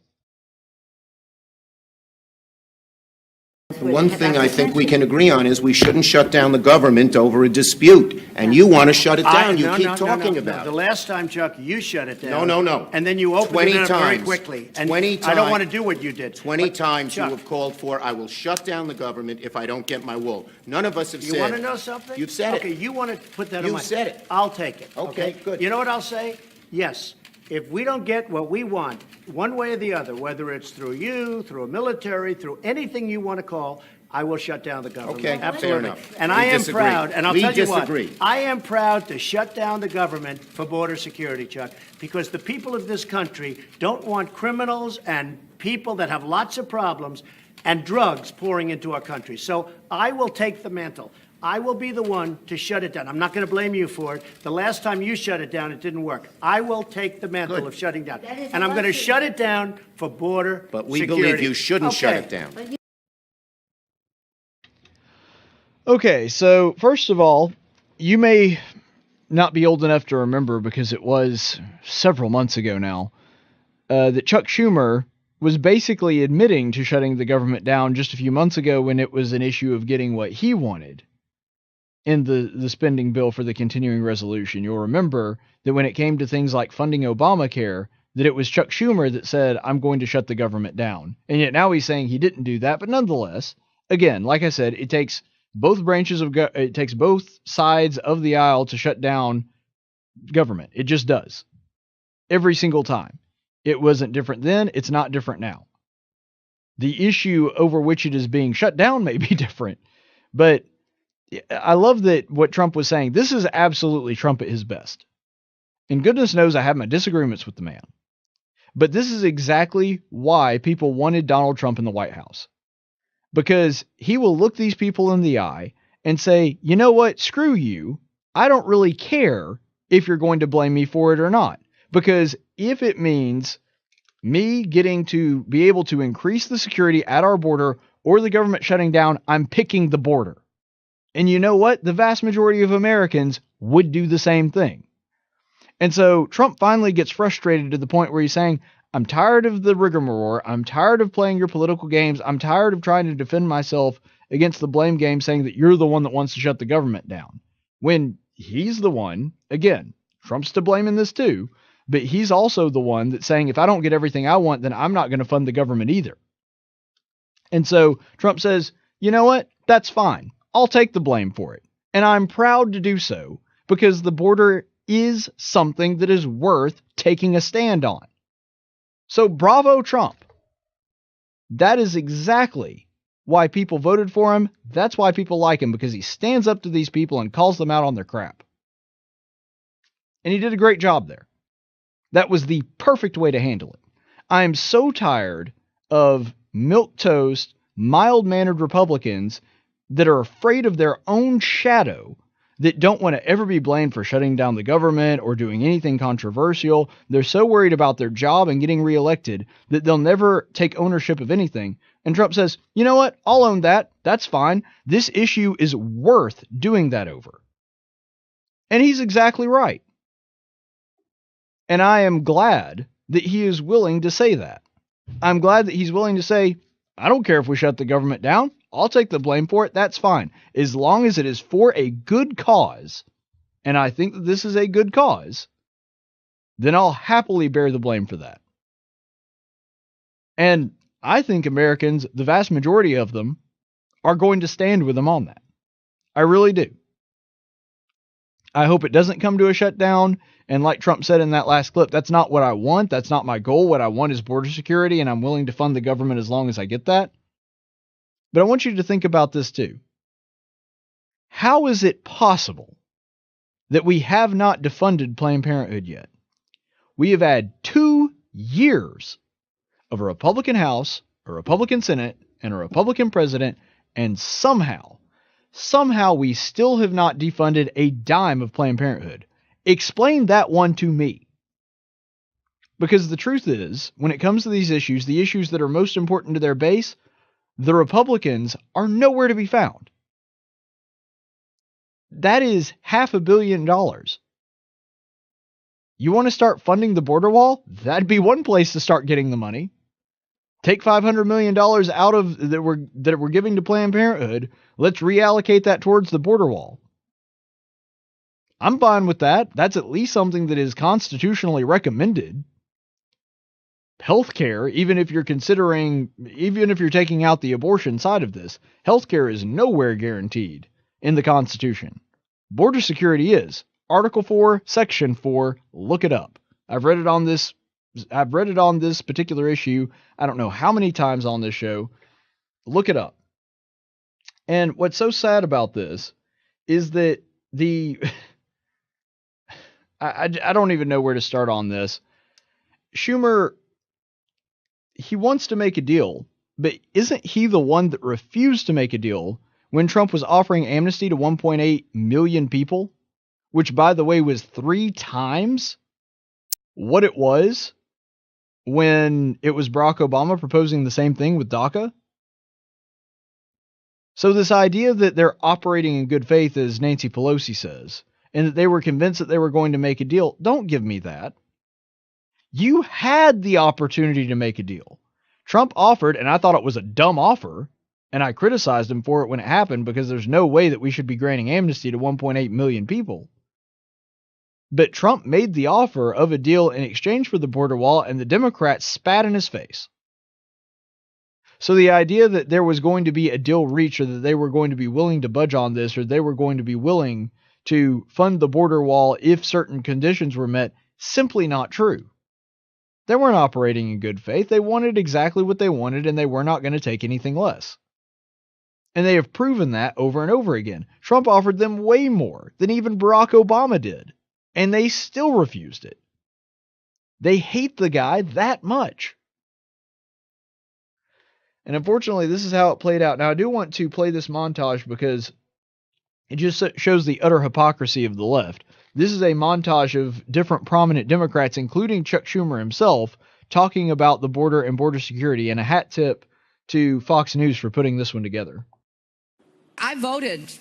One thing I think we can agree on is we shouldn't shut down the government over a dispute, and you want to shut it down. You keep talking about The it. last time, Chuck, you shut it down. No. And then you opened 20 it up very times. quickly. And 20 I times. don't want to do what you did. 20 But, times you Chuck, have called for, I will shut down the government if I don't get my will. None of us have said. You want to know something? You've said Okay, it. you want to put that on You've my... said it. I'll take it. Okay, good. You know what I'll say? Yes. If we don't get what we want, one way or the other, whether it's through you, through a military, through anything you want to call, I will shut down the government. Okay, fair Absolutely. enough. And We I am disagree. proud, and I'll We tell you disagree. what, I am proud to shut down the government for border security, Chuck, because the people of this country don't want criminals and people that have lots of problems and drugs pouring into our country. So I will take the mantle. I will be the one to shut it down. I'm not going to blame you for it. The last time you shut it down, it didn't work. I will take the mantle Good. of shutting down. That is And I'm going to lucky. shut it down for border But we security. believe you shouldn't shut Okay. it down. Okay, so first of all, you may not be old enough to remember, because it was several months ago now, that Chuck Schumer was basically admitting to shutting the government down just a few months ago when it was an issue of getting what he wanted in the spending bill for the continuing resolution. You'll remember that when it came to things like funding Obamacare, that it was Chuck Schumer that said, I'm going to shut the government down. And yet now he's saying he didn't do that. But nonetheless, again, like I said, it takes both branches of it takes both sides of the aisle to shut down government. It just does. Every single time. It wasn't different then. It's not different now. The issue over which it is being shut down may be different. But I love that what Trump was saying. This is absolutely Trump at his best. And goodness knows I have my disagreements with the man. But this is exactly why people wanted Donald Trump in the White House. Because he will look these people in the eye and say, you know what, screw you. I don't really care if you're going to blame me for it or not. Because if it means me getting to be able to increase the security at our border or the government shutting down, I'm picking the border. And you know what? The vast majority of Americans would do the same thing. And so Trump finally gets frustrated to the point where he's saying, I'm tired of the rigmarole. I'm tired of playing your political games. I'm tired of trying to defend myself against the blame game, saying that you're the one that wants to shut the government down. When he's the one, again, Trump's to blame in this too, but he's also the one that's saying, if I don't get everything I want, then I'm not going to fund the government either. And so Trump says, you know what? That's fine. I'll take the blame for it. And I'm proud to do so, because the border is something that is worth taking a stand on. So bravo, Trump. That is exactly why people voted for him. That's why people like him, because he stands up to these people and calls them out on their crap. And he did a great job there. That was the perfect way to handle it. I am so tired of milquetoast, mild-mannered Republicans that are afraid of their own shadow, that don't want to ever be blamed for shutting down the government or doing anything controversial. They're so worried about their job and getting reelected that they'll never take ownership of anything. And Trump says, you know what? I'll own that. That's fine. This issue is worth doing that over. And he's exactly right. And I am glad that he is willing to say that. I'm glad that he's willing to say, I don't care if we shut the government down. I'll take the blame for it. That's fine. As long as it is for a good cause, and I think that this is a good cause, then I'll happily bear the blame for that. And I think Americans, the vast majority of them, are going to stand with them on that. I really do. I hope it doesn't come to a shutdown. And like Trump said in that last clip, that's not what I want. That's not my goal. What I want is border security, and I'm willing to fund the government as long as I get that. But I want you to think about this too. How is it possible that we have not defunded Planned Parenthood yet? We have had 2 years of a Republican House, a Republican Senate, and a Republican president, and somehow we still have not defunded a dime of Planned Parenthood. Explain that one to me. Because the truth is, when it comes to these issues, the issues that are most important to their base, the Republicans are nowhere to be found. That is $500 million. You want to start funding the border wall? That'd be one place to start getting the money. Take $500 million out of that we're giving to Planned Parenthood. Let's reallocate that towards the border wall. I'm fine with that. That's at least something that is constitutionally recommended. Healthcare, even if you're taking out the abortion side of this, healthcare is nowhere guaranteed in the Constitution. Border security is. Article 4, Section 4, look it up. I've read it on this particular issue, I don't know how many times on this show. Look it up. And what's so sad about this is that I don't even know where to start on this. Schumer, he wants to make a deal, but isn't he the one that refused to make a deal when Trump was offering amnesty to 1.8 million people, which, by the way, was 3 times what it was when it was Barack Obama proposing the same thing with DACA? So this idea that they're operating in good faith, as Nancy Pelosi says, and that they were convinced that they were going to make a deal, don't give me that. You had the opportunity to make a deal. Trump offered, and I thought it was a dumb offer, and I criticized him for it when it happened because there's no way that we should be granting amnesty to 1.8 million people. But Trump made the offer of a deal in exchange for the border wall, and the Democrats spat in his face. So the idea that there was going to be a deal reached, or that they were going to be willing to budge on this, or they were going to be willing to fund the border wall if certain conditions were met, simply not true. They weren't operating in good faith. They wanted exactly what they wanted, and they were not going to take anything less. And they have proven that over and over again. Trump offered them way more than even Barack Obama did, and they still refused it. They hate the guy that much. And unfortunately, this is how it played out. Now, I do want to play this montage because it just shows the utter hypocrisy of the left. This is a montage of different prominent Democrats, including Chuck Schumer himself, talking about the border and border security, and a hat tip to Fox News for putting this one together. I voted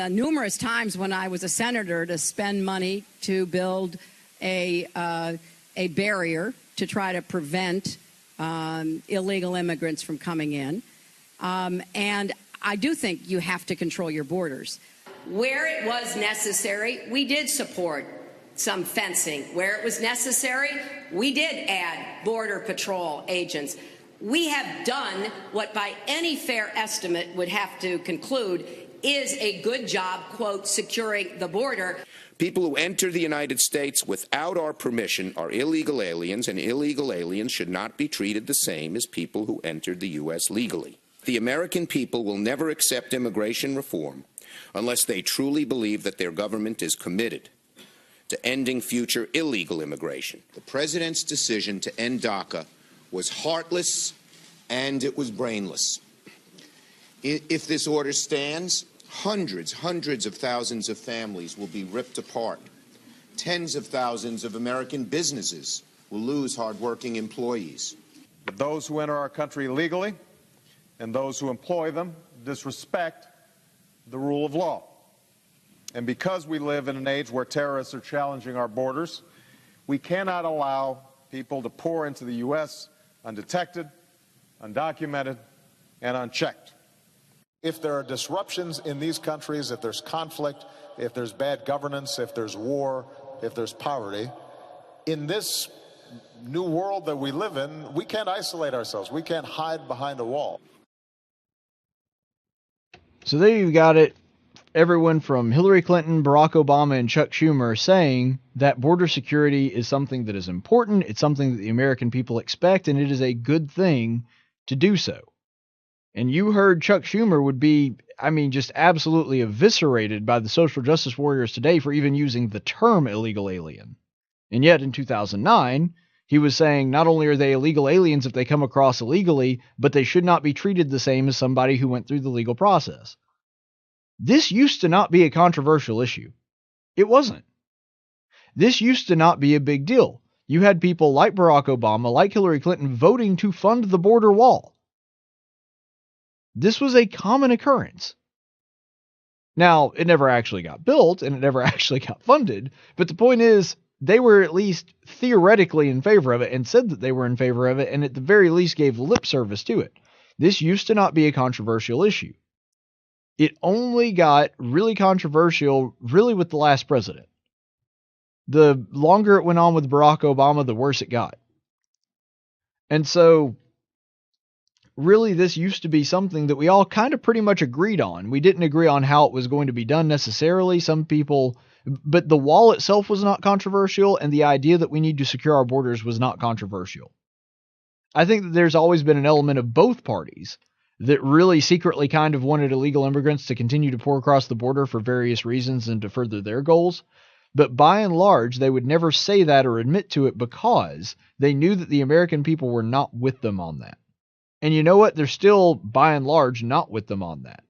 numerous times when I was a senator to spend money to build a barrier to try to prevent illegal immigrants from coming in. And I do think you have to control your borders. Where it was necessary, we did support some fencing. Where it was necessary, we did add Border Patrol agents. We have done what by any fair estimate would have to conclude is a good job, quote, securing the border. People who enter the United States without our permission are illegal aliens, and illegal aliens should not be treated the same as people who entered the U.S. legally. The American people will never accept immigration reform unless they truly believe that their government is committed to ending future illegal immigration. The president's decision to end DACA was heartless and it was brainless. If this order stands, hundreds of thousands of families will be ripped apart. Tens of thousands of American businesses will lose hardworking employees. But those who enter our country legally and those who employ them disrespect the rule of law. And because we live in an age where terrorists are challenging our borders, we cannot allow people to pour into the U.S. undetected, undocumented, and unchecked. If there are disruptions in these countries, if there's conflict, if there's bad governance, if there's war, if there's poverty, in this new world that we live in, we can't isolate ourselves. We can't hide behind a wall. So there you got it. Everyone from Hillary Clinton, Barack Obama, and Chuck Schumer saying that border security is something that is important, it's something that the American people expect, and it is a good thing to do so. And you heard Chuck Schumer would be, just absolutely eviscerated by the social justice warriors today for even using the term illegal alien. And yet in 2009, he was saying not only are they illegal aliens if they come across illegally, but they should not be treated the same as somebody who went through the legal process. This used to not be a controversial issue. It wasn't. This used to not be a big deal. You had people like Barack Obama, like Hillary Clinton, voting to fund the border wall. This was a common occurrence. Now, it never actually got built, and it never actually got funded, but the point is, they were at least theoretically in favor of it and said that they were in favor of it, and at the very least gave lip service to it. This used to not be a controversial issue. It only got really controversial really with the last president. The longer it went on with Barack Obama, the worse it got. And so, really, this used to be something that we all kind of pretty much agreed on. We didn't agree on how it was going to be done necessarily. Some people, but the wall itself was not controversial, and the idea that we need to secure our borders was not controversial. I think that there's always been an element of both parties that really secretly kind of wanted illegal immigrants to continue to pour across the border for various reasons and to further their goals. But by and large, they would never say that or admit to it because they knew that the American people were not with them on that. And you know what? They're still, by and large, not with them on that.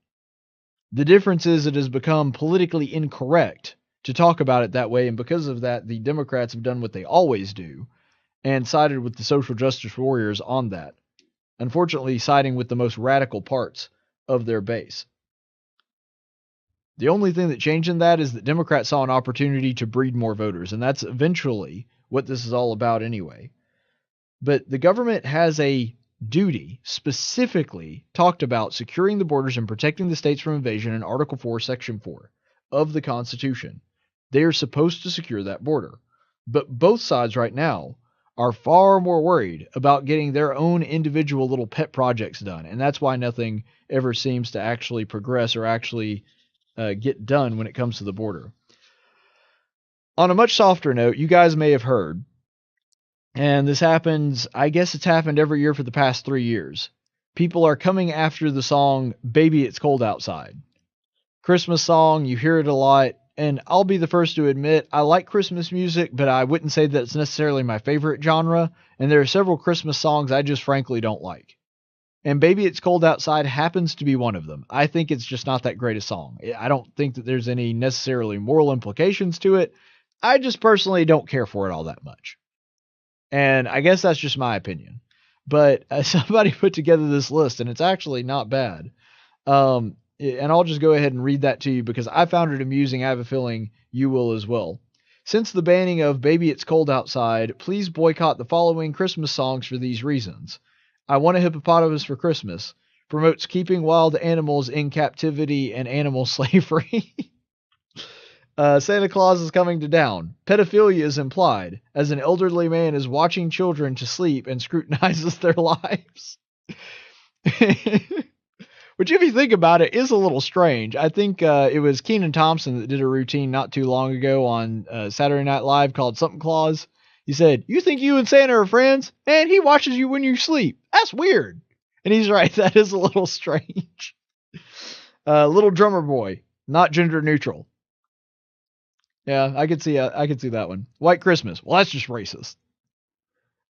The difference is it has become politically incorrect to talk about it that way, and because of that, the Democrats have done what they always do and sided with the social justice warriors on that. Unfortunately, siding with the most radical parts of their base. The only thing that changed in that is that Democrats saw an opportunity to breed more voters, and that's eventually what this is all about anyway. But the government has a duty specifically talked about securing the borders and protecting the states from invasion in Article 4, Section 4 of the Constitution. They are supposed to secure that border. But both sides right now are far more worried about getting their own individual little pet projects done. And that's why nothing ever seems to actually progress or actually get done when it comes to the border. On a much softer note, you guys may have heard, and this happens, I guess it's happened every year for the past 3 years. People are coming after the song, Baby It's Cold Outside. Christmas song, you hear it a lot. And I'll be the first to admit, I like Christmas music, but I wouldn't say that it's necessarily my favorite genre. And there are several Christmas songs I just frankly don't like. And Baby It's Cold Outside happens to be one of them. I think it's just not that great a song. I don't think that there's any necessarily moral implications to it. I just personally don't care for it all that much. And I guess that's just my opinion. But somebody put together this list, and it's actually not bad. And I'll just go ahead and read that to you because I found it amusing. I have a feeling you will as well. Since the banning of Baby It's Cold Outside, please boycott the following Christmas songs for these reasons. I Want a Hippopotamus for Christmas promotes keeping wild animals in captivity and animal slavery. Santa Claus is coming to town. Pedophilia is implied as an elderly man is watching children to sleep and scrutinizes their lives. Which, if you think about it, is a little strange. I think it was Kenan Thompson that did a routine not too long ago on Saturday Night Live called Something Claus. He said, "You think you and Santa are friends? And he watches you when you sleep. That's weird." And he's right. That is a little strange. Little Drummer Boy, not gender neutral. Yeah, I could see that one. White Christmas. Well, that's just racist.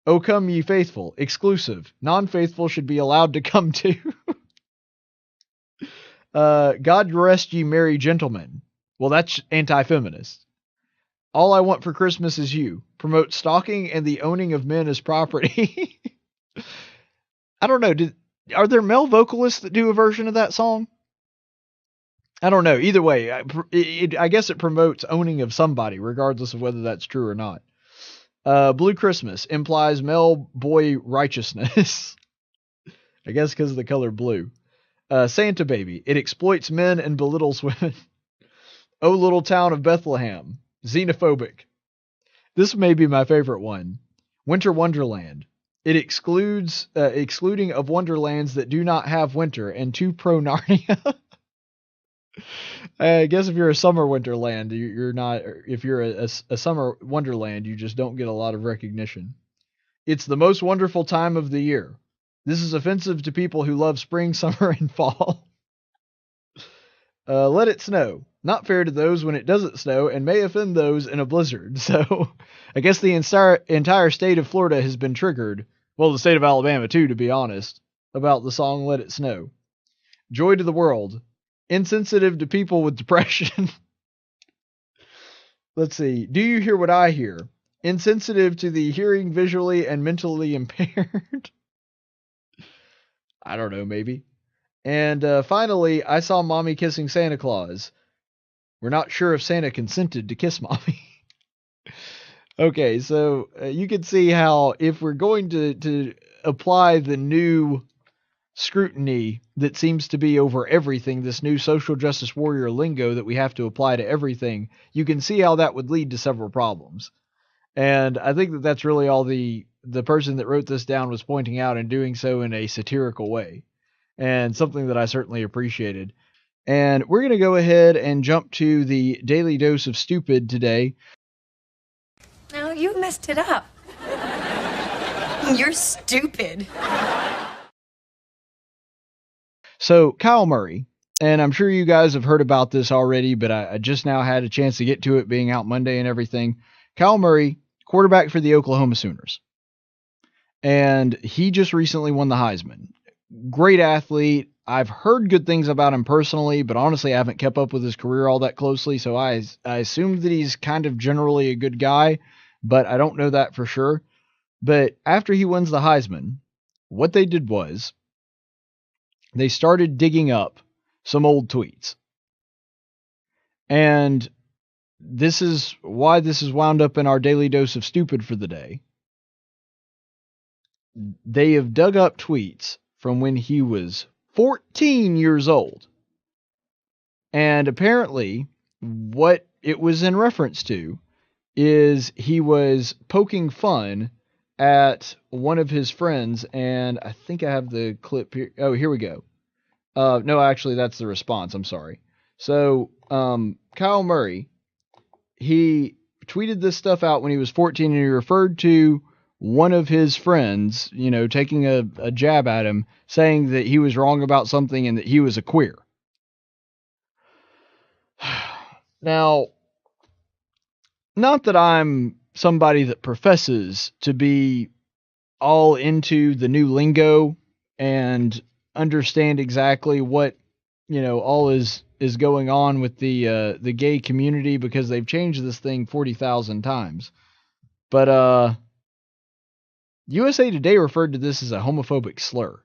Oh, come ye faithful. Exclusive. Non-faithful should be allowed to come too. God rest ye merry gentlemen. Well, that's anti-feminist. All I Want for Christmas Is You. Promote stalking and the owning of men as property. I don't know. Are there male vocalists that do a version of that song? I don't know. Either way, I guess it promotes owning of somebody, regardless of whether that's true or not. Blue Christmas implies male boy righteousness. I guess because of the color blue. Santa Baby. It exploits men and belittles women. Oh, Little Town of Bethlehem. Xenophobic. This may be my favorite one. Winter Wonderland. It excludes excluding of wonderlands that do not have winter, and 2 pro Narnia. I guess if you're a summer wonderland, you're not. If you're a summer wonderland, you just don't get a lot of recognition. It's the most wonderful time of the year. This is offensive to people who love spring, summer, and fall. Let it snow. Not fair to those when it doesn't snow, and may offend those in a blizzard. So, I guess the entire state of Florida has been triggered. Well, the state of Alabama, too, to be honest, about the song Let It Snow. Joy to the world. Insensitive to people with depression. Let's see. Do you hear what I hear? Insensitive to the hearing, visually, and mentally impaired. I don't know, maybe. And finally, I saw Mommy kissing Santa Claus. We're not sure if Santa consented to kiss Mommy. Okay, so you can see how if we're going to apply the new scrutiny that seems to be over everything, this new social justice warrior lingo that we have to apply to everything, you can see how that would lead to several problems. And I think that that's really all the person that wrote this down was pointing out, and doing so in a satirical way, and something that I certainly appreciated. And we're going to go ahead and jump to the Daily Dose of Stupid today. No, you messed it up. You're stupid. So, Kyle Murray, and I'm sure you guys have heard about this already, but I just now had a chance to get to it being out Monday and everything. Kyle Murray, quarterback for the Oklahoma Sooners. And he just recently won the Heisman. Great athlete. I've heard good things about him personally, but honestly, I haven't kept up with his career all that closely, so I assume that he's kind of generally a good guy, but I don't know that for sure. But after he wins the Heisman, what they did was they started digging up some old tweets. And this is why this is wound up in our Daily Dose of Stupid for the day. They have dug up tweets from when he was 14 years old. And apparently, what it was in reference to is he was poking fun at one of his friends, and I think I have the clip here. Oh, here we go. No, actually, that's the response. I'm sorry. So, Kyle Murray, he tweeted this stuff out when he was 14, and he referred to one of his friends, you know, taking a jab at him, saying that he was wrong about something and that he was a queer. Now, not that I'm somebody that professes to be all into the new lingo and understand exactly what, you know, all is going on with the gay community, because they've changed this thing 40,000 times. But USA Today referred to this as a homophobic slur.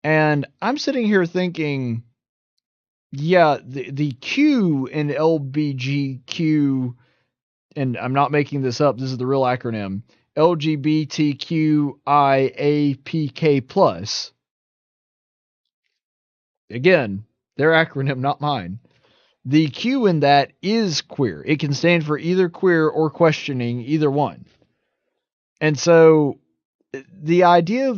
And I'm sitting here thinking, yeah, the Q in LBGQ, and I'm not making this up, this is the real acronym, LGBTQIAPK+. Again, their acronym, not mine. The Q in that is queer. It can stand for either queer or questioning, either one. And so the idea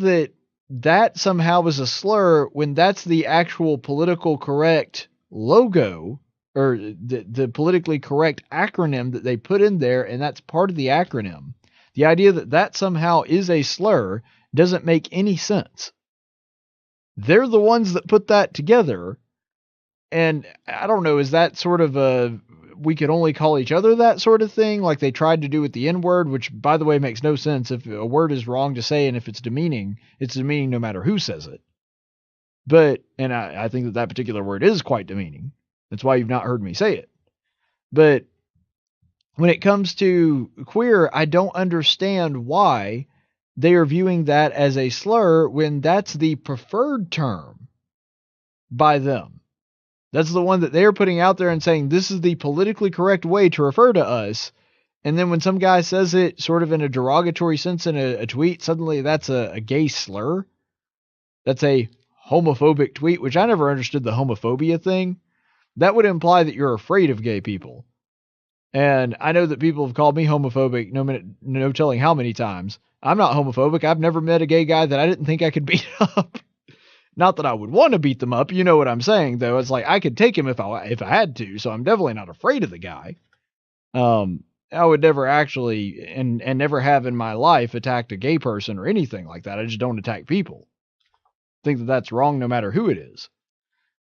that somehow was a slur when that's the actual political correct logo, or the politically correct acronym that they put in there, and that's part of the acronym. The idea that somehow is a slur doesn't make any sense. They're the ones that put that together, and I don't know, is that sort of a we could only call each other that sort of thing, like they tried to do with the N-word, which, by the way, makes no sense. If a word is wrong to say, and if it's demeaning no matter who says it. But, and I think that particular word is quite demeaning. That's why you've not heard me say it. But when it comes to queer, I don't understand why they are viewing that as a slur when that's the preferred term by them. That's the one that they're putting out there and saying, this is the politically correct way to refer to us. And then when some guy says it sort of in a derogatory sense in a tweet, suddenly that's a gay slur. That's a homophobic tweet, which I never understood the homophobia thing. That would imply that you're afraid of gay people. And I know that people have called me homophobic, no telling how many times. I'm not homophobic. I've never met a gay guy that I didn't think I could beat up. Not that I would want to beat them up. You know what I'm saying, though. It's like I could take him if I had to. So I'm definitely not afraid of the guy. I would never actually and never have in my life attacked a gay person or anything like that. I just don't attack people. I think that that's wrong no matter who it is.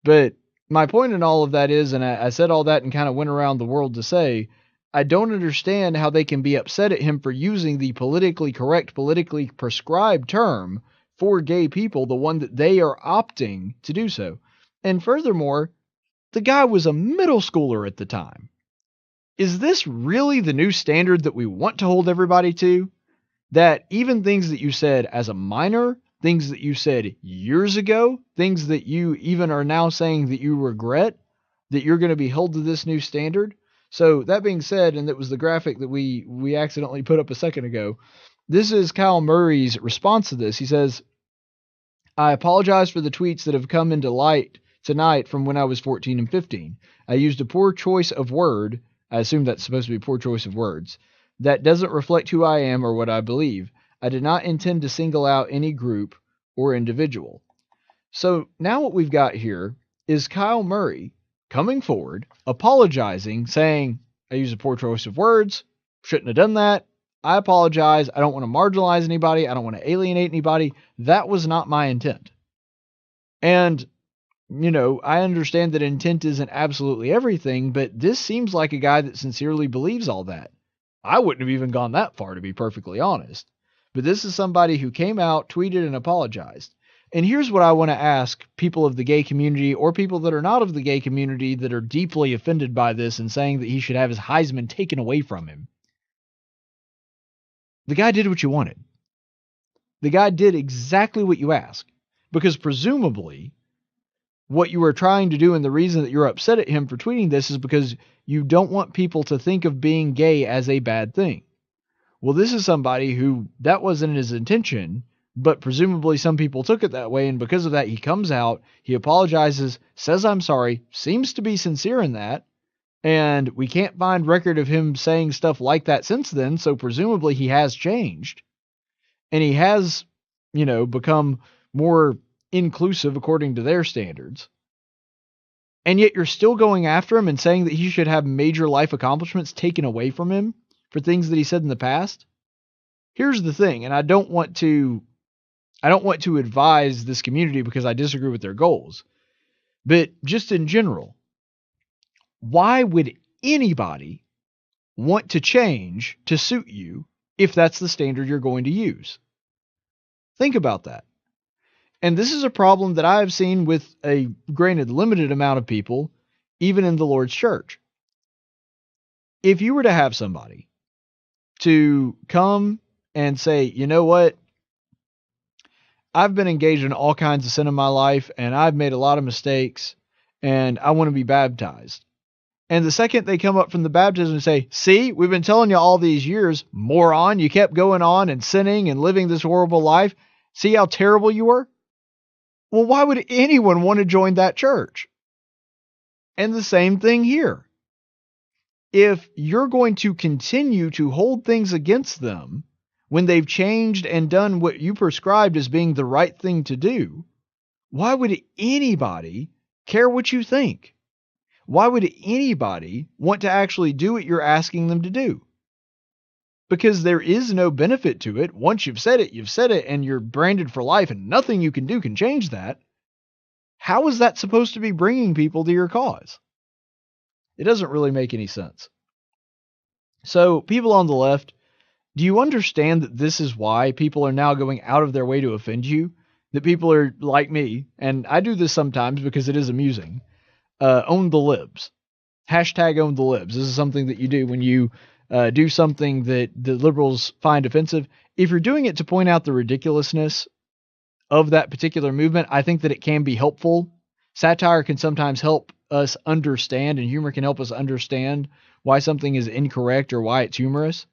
But my point in all of that is, and I said all that and kind of went around the world to say, I don't understand how they can be upset at him for using the politically correct, politically prescribed term for gay people, the one that they are opting to do so. And furthermore, the guy was a middle schooler at the time. Is this really the new standard that we want to hold everybody to? That even things that you said as a minor, things that you said years ago, things that you even are now saying that you regret, that you're going to be held to this new standard? So that being said, and that was the graphic that we accidentally put up a second ago, this is Kyle Murray's response to this. He says, I apologize for the tweets that have come into light tonight from when I was 14 and 15. I used a poor choice of word. I assume that's supposed to be poor choice of words. That doesn't reflect who I am or what I believe. I did not intend to single out any group or individual. So now what we've got here is Kyle Murray coming forward, apologizing, saying, I used a poor choice of words, shouldn't have done that. I apologize. I don't want to marginalize anybody. I don't want to alienate anybody. That was not my intent. And, you know, I understand that intent isn't absolutely everything, but this seems like a guy that sincerely believes all that. I wouldn't have even gone that far, to be perfectly honest. But this is somebody who came out, tweeted, and apologized. And here's what I want to ask people of the gay community or people that are not of the gay community that are deeply offended by this and saying that he should have his Heisman taken away from him. The guy did what you wanted. The guy did exactly what you asked. Because presumably, what you were trying to do and the reason that you're upset at him for tweeting this is because you don't want people to think of being gay as a bad thing. Well, this is somebody who that wasn't his intention, but presumably some people took it that way, and because of that, he comes out, he apologizes, says I'm sorry, seems to be sincere in that, and we can't find record of him saying stuff like that since then, so presumably he has changed, and he has, you know, become more inclusive according to their standards. And yet you're still going after him and saying that he should have major life accomplishments taken away from him for things that he said in the past. Here's the thing, and I don't want to advise this community because I disagree with their goals. But just in general, why would anybody want to change to suit you if that's the standard you're going to use? Think about that. And this is a problem that I have seen with a granted limited amount of people, even in the Lord's church. If you were to have somebody to come and say, you know what, I've been engaged in all kinds of sin in my life, and I've made a lot of mistakes, and I want to be baptized. And the second they come up from the baptism and say, see, we've been telling you all these years, moron, you kept going on and sinning and living this horrible life. See how terrible you were? Well, why would anyone want to join that church? And the same thing here. If you're going to continue to hold things against them when they've changed and done what you prescribed as being the right thing to do, why would anybody care what you think? Why would anybody want to actually do what you're asking them to do? Because there is no benefit to it. Once you've said it, and you're branded for life, and nothing you can do can change that. How is that supposed to be bringing people to your cause? It doesn't really make any sense. So, people on the left, do you understand that this is why people are now going out of their way to offend you? That people are like me, and I do this sometimes because it is amusing, own the libs. Hashtag own the libs. This is something that you do when you do something that the liberals find offensive. If you're doing it to point out the ridiculousness of that particular movement, I think that it can be helpful. Satire can sometimes help us understand, and humor can help us understand why something is incorrect or why it's humorous.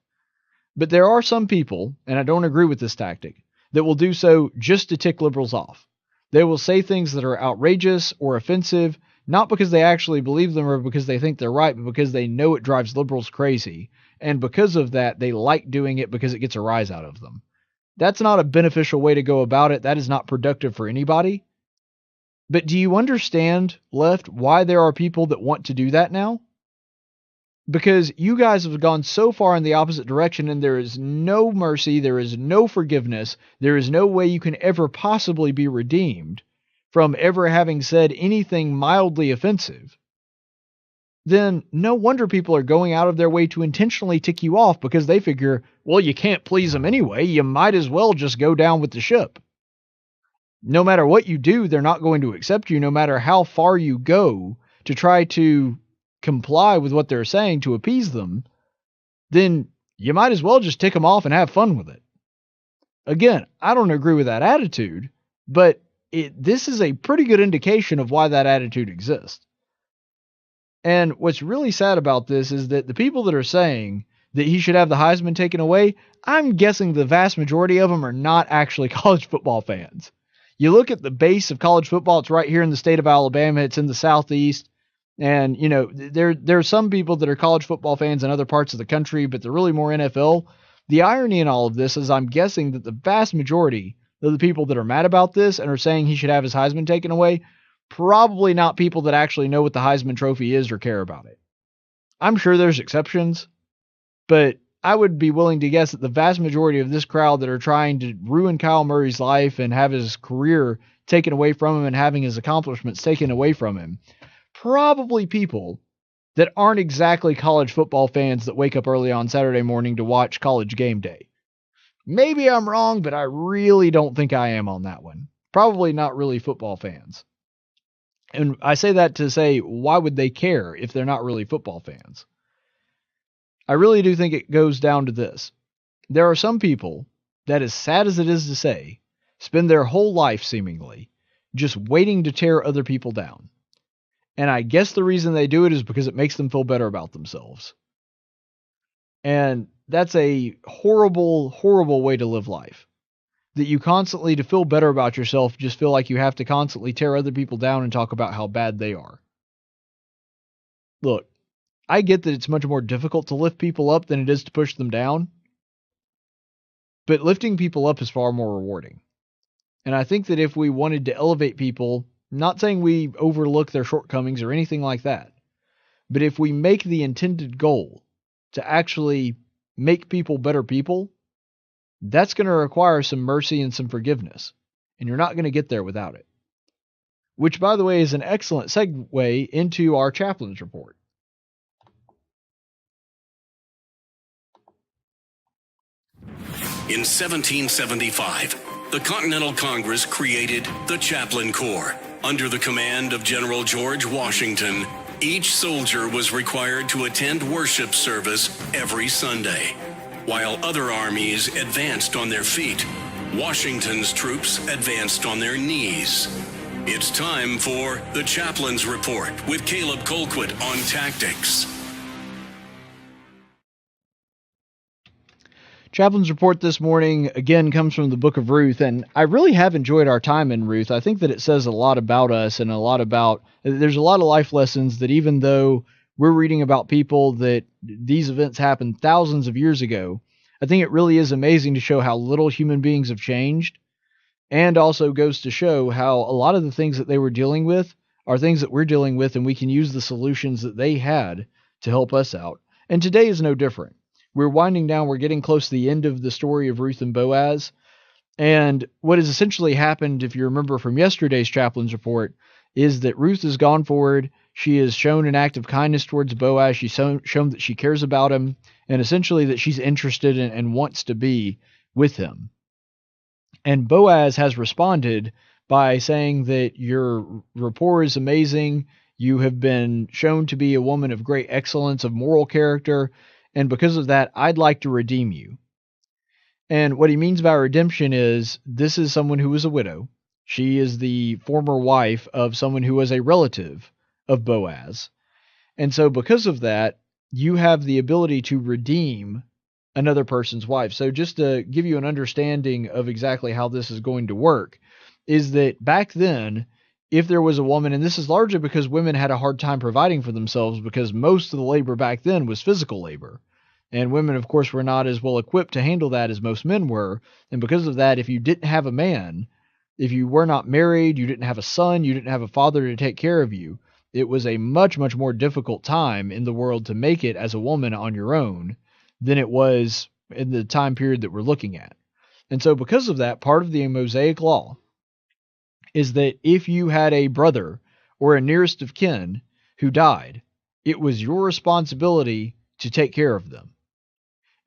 But there are some people, and I don't agree with this tactic, that will do so just to tick liberals off. They will say things that are outrageous or offensive Not because they actually believe them or because they think they're right, but because they know it drives liberals crazy. And because of that, they like doing it because it gets a rise out of them. That's not a beneficial way to go about it. That is not productive for anybody. But do you understand, left, why there are people that want to do that now? Because you guys have gone so far in the opposite direction, and there is no mercy, there is no forgiveness, there is no way you can ever possibly be redeemed from ever having said anything mildly offensive. Then no wonder people are going out of their way to intentionally tick you off, because they figure, well, you can't please them anyway, you might as well just go down with the ship. No matter what you do, they're not going to accept you, no matter how far you go to try to comply with what they're saying to appease them. Then you might as well just tick them off and have fun with it. Again, I don't agree with that attitude, but this is a pretty good indication of why that attitude exists. And what's really sad about this is that the people that are saying that he should have the Heisman taken away, I'm guessing the vast majority of them are not actually college football fans. You look at the base of college football, it's right here in the state of Alabama, it's in the Southeast. And, you know, there are some people that are college football fans in other parts of the country, but they're really more NFL. The irony in all of this is I'm guessing that the vast majority of the people that are mad about this and are saying he should have his Heisman taken away, probably not people that actually know what the Heisman Trophy is or care about it. I'm sure there's exceptions, but I would be willing to guess that the vast majority of this crowd that are trying to ruin Kyle Murray's life and have his career taken away from him and having his accomplishments taken away from him, probably people that aren't exactly college football fans that wake up early on Saturday morning to watch College Game Day. Maybe I'm wrong, but I really don't think I am on that one. Probably not really football fans. And I say that to say, why would they care if they're not really football fans? I really do think it goes down to this. There are some people that, as sad as it is to say, spend their whole life seemingly just waiting to tear other people down. And I guess the reason they do it is because it makes them feel better about themselves. And that's a horrible, horrible way to live life. That you constantly, to feel better about yourself, just feel like you have to constantly tear other people down and talk about how bad they are. Look, I get that it's much more difficult to lift people up than it is to push them down. But lifting people up is far more rewarding. And I think that if we wanted to elevate people, not saying we overlook their shortcomings or anything like that, but if we make the intended goal to actually make people better people, that's going to require some mercy and some forgiveness. And you're not going to get there without it. Which, by the way, is an excellent segue into our chaplain's report. In 1775, the Continental Congress created the Chaplain Corps. Under the command of General George Washington, each soldier was required to attend worship service every Sunday. While other armies advanced on their feet, Washington's troops advanced on their knees. It's time for the Chaplain's Report with Caleb Colquitt on tactics. Chaplain's report this morning, again, comes from the book of Ruth, and I really have enjoyed our time in Ruth. I think that it says a lot about us and a lot about, there's a lot of life lessons that even though we're reading about people that these events happened thousands of years ago, I think it really is amazing to show how little human beings have changed, and also goes to show how a lot of the things that they were dealing with are things that we're dealing with, and we can use the solutions that they had to help us out. And today is no different. We're winding down. We're getting close to the end of the story of Ruth and Boaz. And what has essentially happened, if you remember from yesterday's chaplain's report, is that Ruth has gone forward. She has shown an act of kindness towards Boaz. She's shown that she cares about him, and essentially that she's interested in and wants to be with him. And Boaz has responded by saying that your rapport is amazing. You have been shown to be a woman of great excellence, of moral character, and because of that, I'd like to redeem you. And what he means by redemption is, this is someone who was a widow. She is the former wife of someone who was a relative of Boaz. And so because of that, you have the ability to redeem another person's wife. So just to give you an understanding of exactly how this is going to work, is that back then, if there was a woman, and this is largely because women had a hard time providing for themselves because most of the labor back then was physical labor. And women, of course, were not as well equipped to handle that as most men were. And because of that, if you didn't have a man, if you were not married, you didn't have a son, you didn't have a father to take care of you, it was a much, much more difficult time in the world to make it as a woman on your own than it was in the time period that we're looking at. And so because of that, part of the Mosaic law is that if you had a brother or a nearest of kin who died, it was your responsibility to take care of them.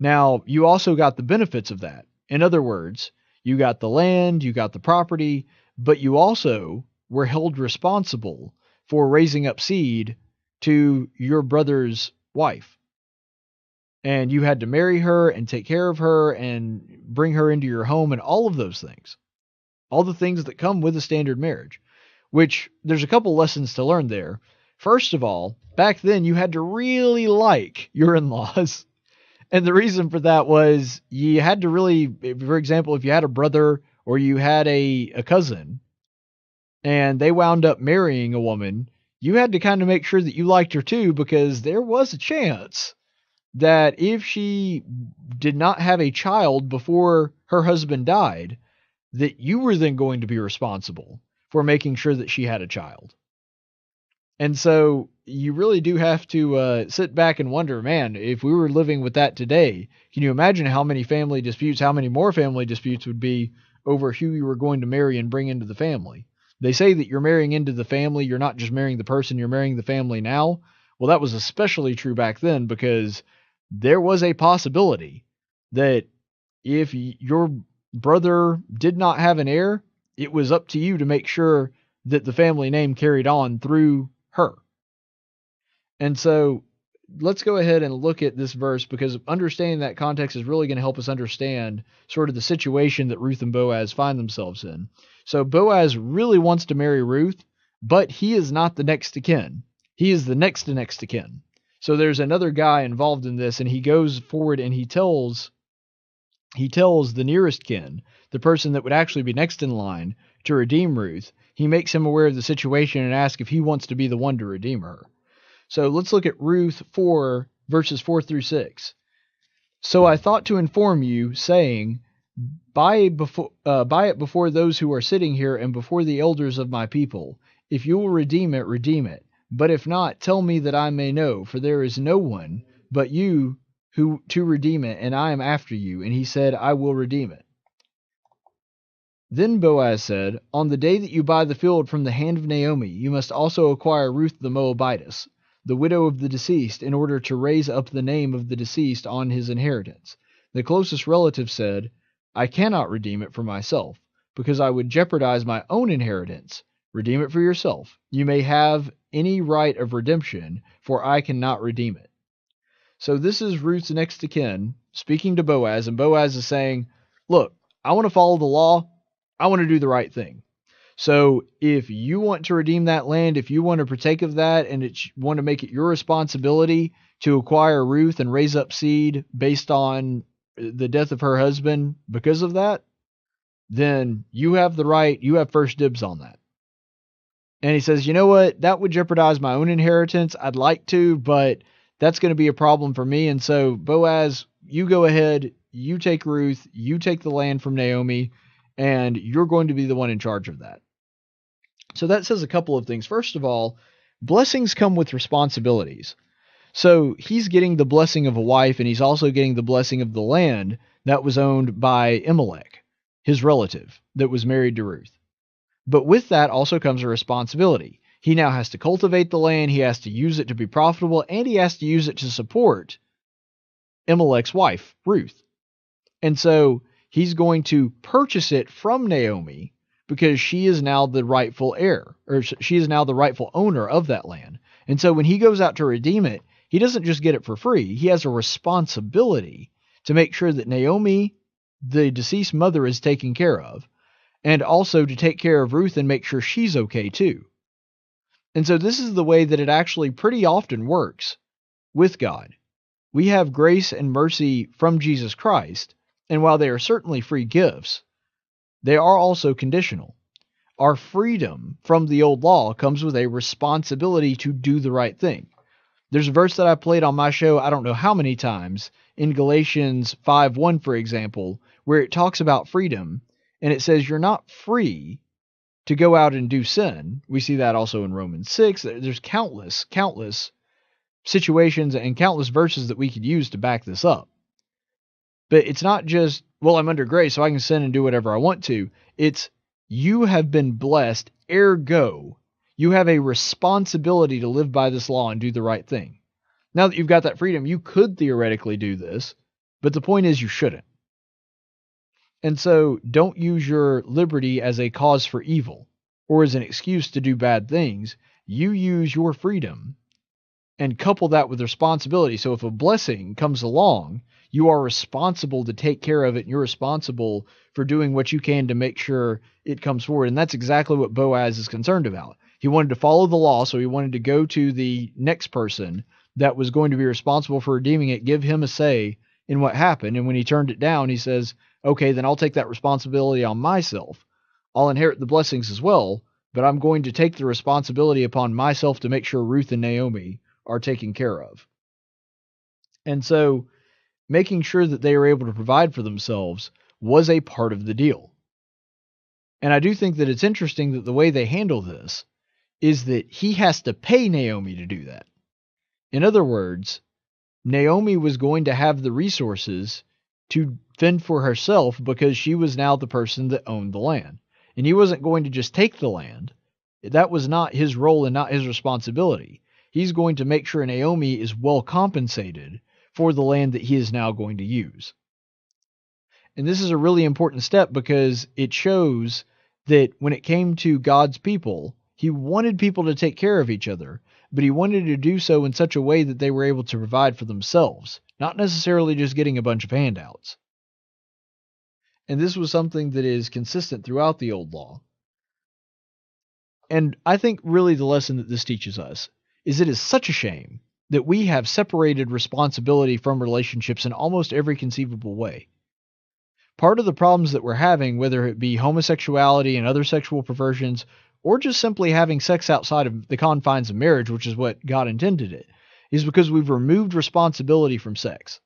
Now, you also got the benefits of that. In other words, you got the land, you got the property, but you also were held responsible for raising up seed to your brother's wife. And you had to marry her and take care of her and bring her into your home and all of those things. All the things that come with a standard marriage, which there's a couple lessons to learn there. First of all, back then you had to really like your in-laws. And the reason for that was you had to really, for example, if you had a brother or you had a cousin and they wound up marrying a woman, you had to kind of make sure that you liked her too, because there was a chance that if she did not have a child before her husband died, that you were then going to be responsible for making sure that she had a child. And so you really do have to sit back and wonder, man, if we were living with that today, can you imagine how many more family disputes would be over who you were going to marry and bring into the family? They say that you're marrying into the family. You're not just marrying the person, you're marrying the family now. Well, that was especially true back then because there was a possibility that if your brother did not have an heir, it was up to you to make sure that the family name carried on through her. And so let's go ahead and look at this verse, because understanding that context is really going to help us understand sort of the situation that Ruth and Boaz find themselves in. So Boaz really wants to marry Ruth, but he is not the next of kin. He is the next to next of kin. So there's another guy involved in this, and he goes forward and he tells the nearest kin, the person that would actually be next in line to redeem Ruth. He makes him aware of the situation and asks if he wants to be the one to redeem her. So let's look at Ruth 4, verses 4 through 6. So I thought to inform you, saying, buy it before those who are sitting here and before the elders of my people. If you will redeem it, redeem it. But if not, tell me that I may know, for there is no one but you who to redeem it, and I am after you. And he said, I will redeem it. Then Boaz said, on the day that you buy the field from the hand of Naomi, you must also acquire Ruth the Moabitess, the widow of the deceased, in order to raise up the name of the deceased on his inheritance. The closest relative said, I cannot redeem it for myself, because I would jeopardize my own inheritance. Redeem it for yourself. You may have any right of redemption, for I cannot redeem it. So this is Ruth's next of kin speaking to Boaz, and Boaz is saying, look, I want to follow the law. I want to do the right thing. So if you want to redeem that land, if you want to partake of that, and want to make it your responsibility to acquire Ruth and raise up seed based on the death of her husband because of that, then you have the right, you have first dibs on that. And he says, you know what, that would jeopardize my own inheritance. I'd like to, but that's going to be a problem for me. And so Boaz, you go ahead, you take Ruth, you take the land from Naomi, and you're going to be the one in charge of that. So that says a couple of things. First of all, blessings come with responsibilities. So he's getting the blessing of a wife, and he's also getting the blessing of the land that was owned by Elimelech, his relative that was married to Ruth. But with that also comes a responsibility. He now has to cultivate the land, he has to use it to be profitable, and he has to use it to support Elimelech's wife, Ruth. And so he's going to purchase it from Naomi because she is now the rightful heir, or she is now the rightful owner of that land. And so when he goes out to redeem it, he doesn't just get it for free. He has a responsibility to make sure that Naomi, the deceased mother, is taken care of, and also to take care of Ruth and make sure she's okay too. And so this is the way that it actually pretty often works with God. We have grace and mercy from Jesus Christ, and while they are certainly free gifts, they are also conditional. Our freedom from the old law comes with a responsibility to do the right thing. There's a verse that I played on my show I don't know how many times, in Galatians 5:1, for example, where it talks about freedom, and it says you're not free to go out and do sin. We see that also in Romans 6. There's countless situations and countless verses that we could use to back this up. But it's not just, well, I'm under grace, so I can sin and do whatever I want to. It's, you have been blessed, ergo, you have a responsibility to live by this law and do the right thing. Now that you've got that freedom, you could theoretically do this, but the point is you shouldn't. And so don't use your liberty as a cause for evil or as an excuse to do bad things. You use your freedom and couple that with responsibility. So if a blessing comes along, you are responsible to take care of it, and you're responsible for doing what you can to make sure it comes forward. And that's exactly what Boaz is concerned about. He wanted to follow the law, so he wanted to go to the next person that was going to be responsible for redeeming it, give him a say in what happened. And when he turned it down, he says, okay, then I'll take that responsibility on myself. I'll inherit the blessings as well, but I'm going to take the responsibility upon myself to make sure Ruth and Naomi are taken care of. And so making sure that they are able to provide for themselves was a part of the deal. And I do think that it's interesting that the way they handle this is that he has to pay Naomi to do that. In other words, Naomi was going to have the resources to fend for herself because she was now the person that owned the land. And he wasn't going to just take the land. That was not his role and not his responsibility. He's going to make sure Naomi is well compensated for the land that he is now going to use. And this is a really important step because it shows that when it came to God's people, he wanted people to take care of each other, but he wanted to do so in such a way that they were able to provide for themselves, not necessarily just getting a bunch of handouts. And this was something that is consistent throughout the old law. And I think really the lesson that this teaches us is it is such a shame that we have separated responsibility from relationships in almost every conceivable way. Part of the problems that we're having, whether it be homosexuality and other sexual perversions, or just simply having sex outside of the confines of marriage, which is what God intended it, is because we've removed responsibility from sex.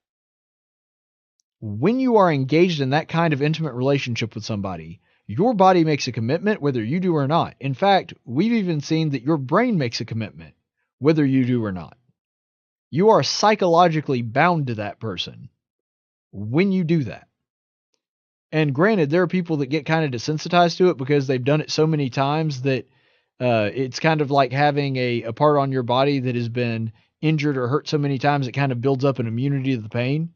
When you are engaged in that kind of intimate relationship with somebody, your body makes a commitment whether you do or not. In fact, we've even seen that your brain makes a commitment whether you do or not. You are psychologically bound to that person when you do that. And granted, there are people that get kind of desensitized to it because they've done it so many times that it's kind of like having a part on your body that has been injured or hurt so many times it kind of builds up an immunity to the pain.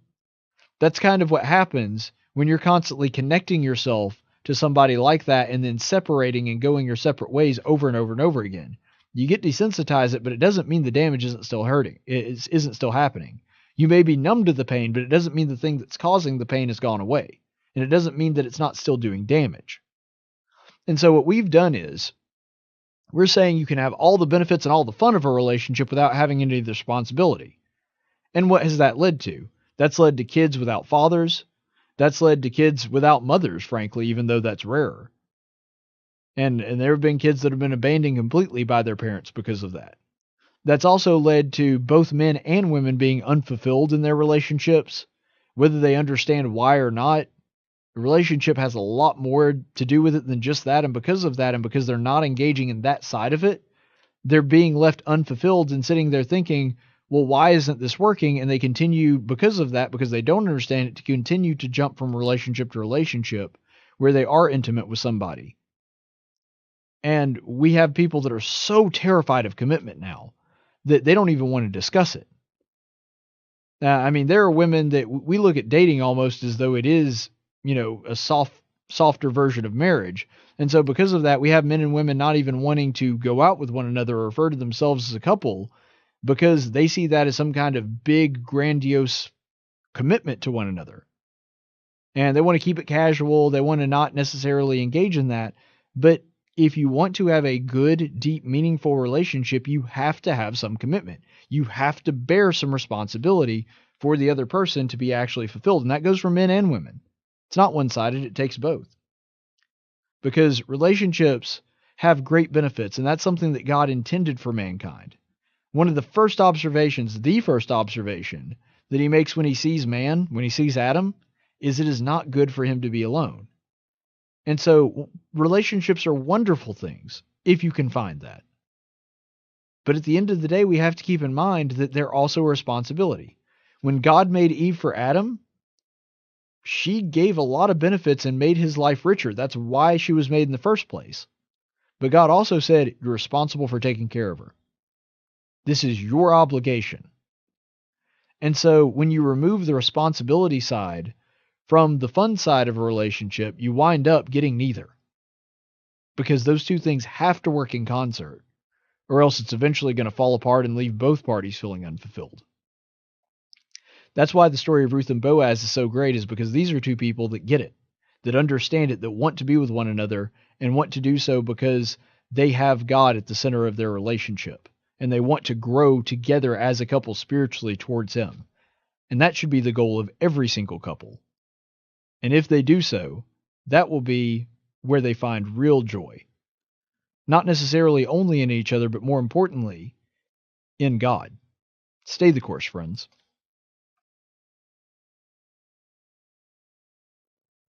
That's kind of what happens when you're constantly connecting yourself to somebody like that and then separating and going your separate ways over and over and over again. You get desensitized, but it doesn't mean the damage isn't still hurting. It isn't still happening. You may be numb to the pain, but it doesn't mean the thing that's causing the pain has gone away. And it doesn't mean that it's not still doing damage. And so what we've done is we're saying you can have all the benefits and all the fun of a relationship without having any of the responsibility. And what has that led to? That's led to kids without fathers. That's led to kids without mothers, frankly, even though that's rarer. And there have been kids that have been abandoned completely by their parents because of that. That's also led to both men and women being unfulfilled in their relationships, whether they understand why or not. The relationship has a lot more to do with it than just that, and because of that, and because they're not engaging in that side of it, they're being left unfulfilled and sitting there thinking, well, why isn't this working? And they continue, because of that, because they don't understand it, to continue to jump from relationship to relationship where they are intimate with somebody. And we have people that are so terrified of commitment now that they don't even want to discuss it. I mean, there are women that we look at dating almost as though it is, a softer version of marriage. And so because of that, we have men and women not even wanting to go out with one another or refer to themselves as a couple because they see that as some kind of big, grandiose commitment to one another. And they want to keep it casual. They want to not necessarily engage in that. But if you want to have a good, deep, meaningful relationship, you have to have some commitment. You have to bear some responsibility for the other person to be actually fulfilled. And that goes for men and women. It's not one-sided. It takes both. Because relationships have great benefits, and that's something that God intended for mankind. One of the first observations, the first observation that he makes when he sees man, when he sees Adam, is it is not good for him to be alone. And so relationships are wonderful things if you can find that. But at the end of the day, we have to keep in mind that they're also a responsibility. When God made Eve for Adam, she gave a lot of benefits and made his life richer. That's why she was made in the first place. But God also said, you're responsible for taking care of her. This is your obligation. And so when you remove the responsibility side from the fun side of a relationship, you wind up getting neither. Because those two things have to work in concert, or else it's eventually going to fall apart and leave both parties feeling unfulfilled. That's why the story of Ruth and Boaz is so great, is because these are two people that get it, that understand it, that want to be with one another, and want to do so because they have God at the center of their relationship, and they want to grow together as a couple spiritually towards Him. And that should be the goal of every single couple. And if they do so, that will be where they find real joy. Not necessarily only in each other, but more importantly, in God. Stay the course, friends.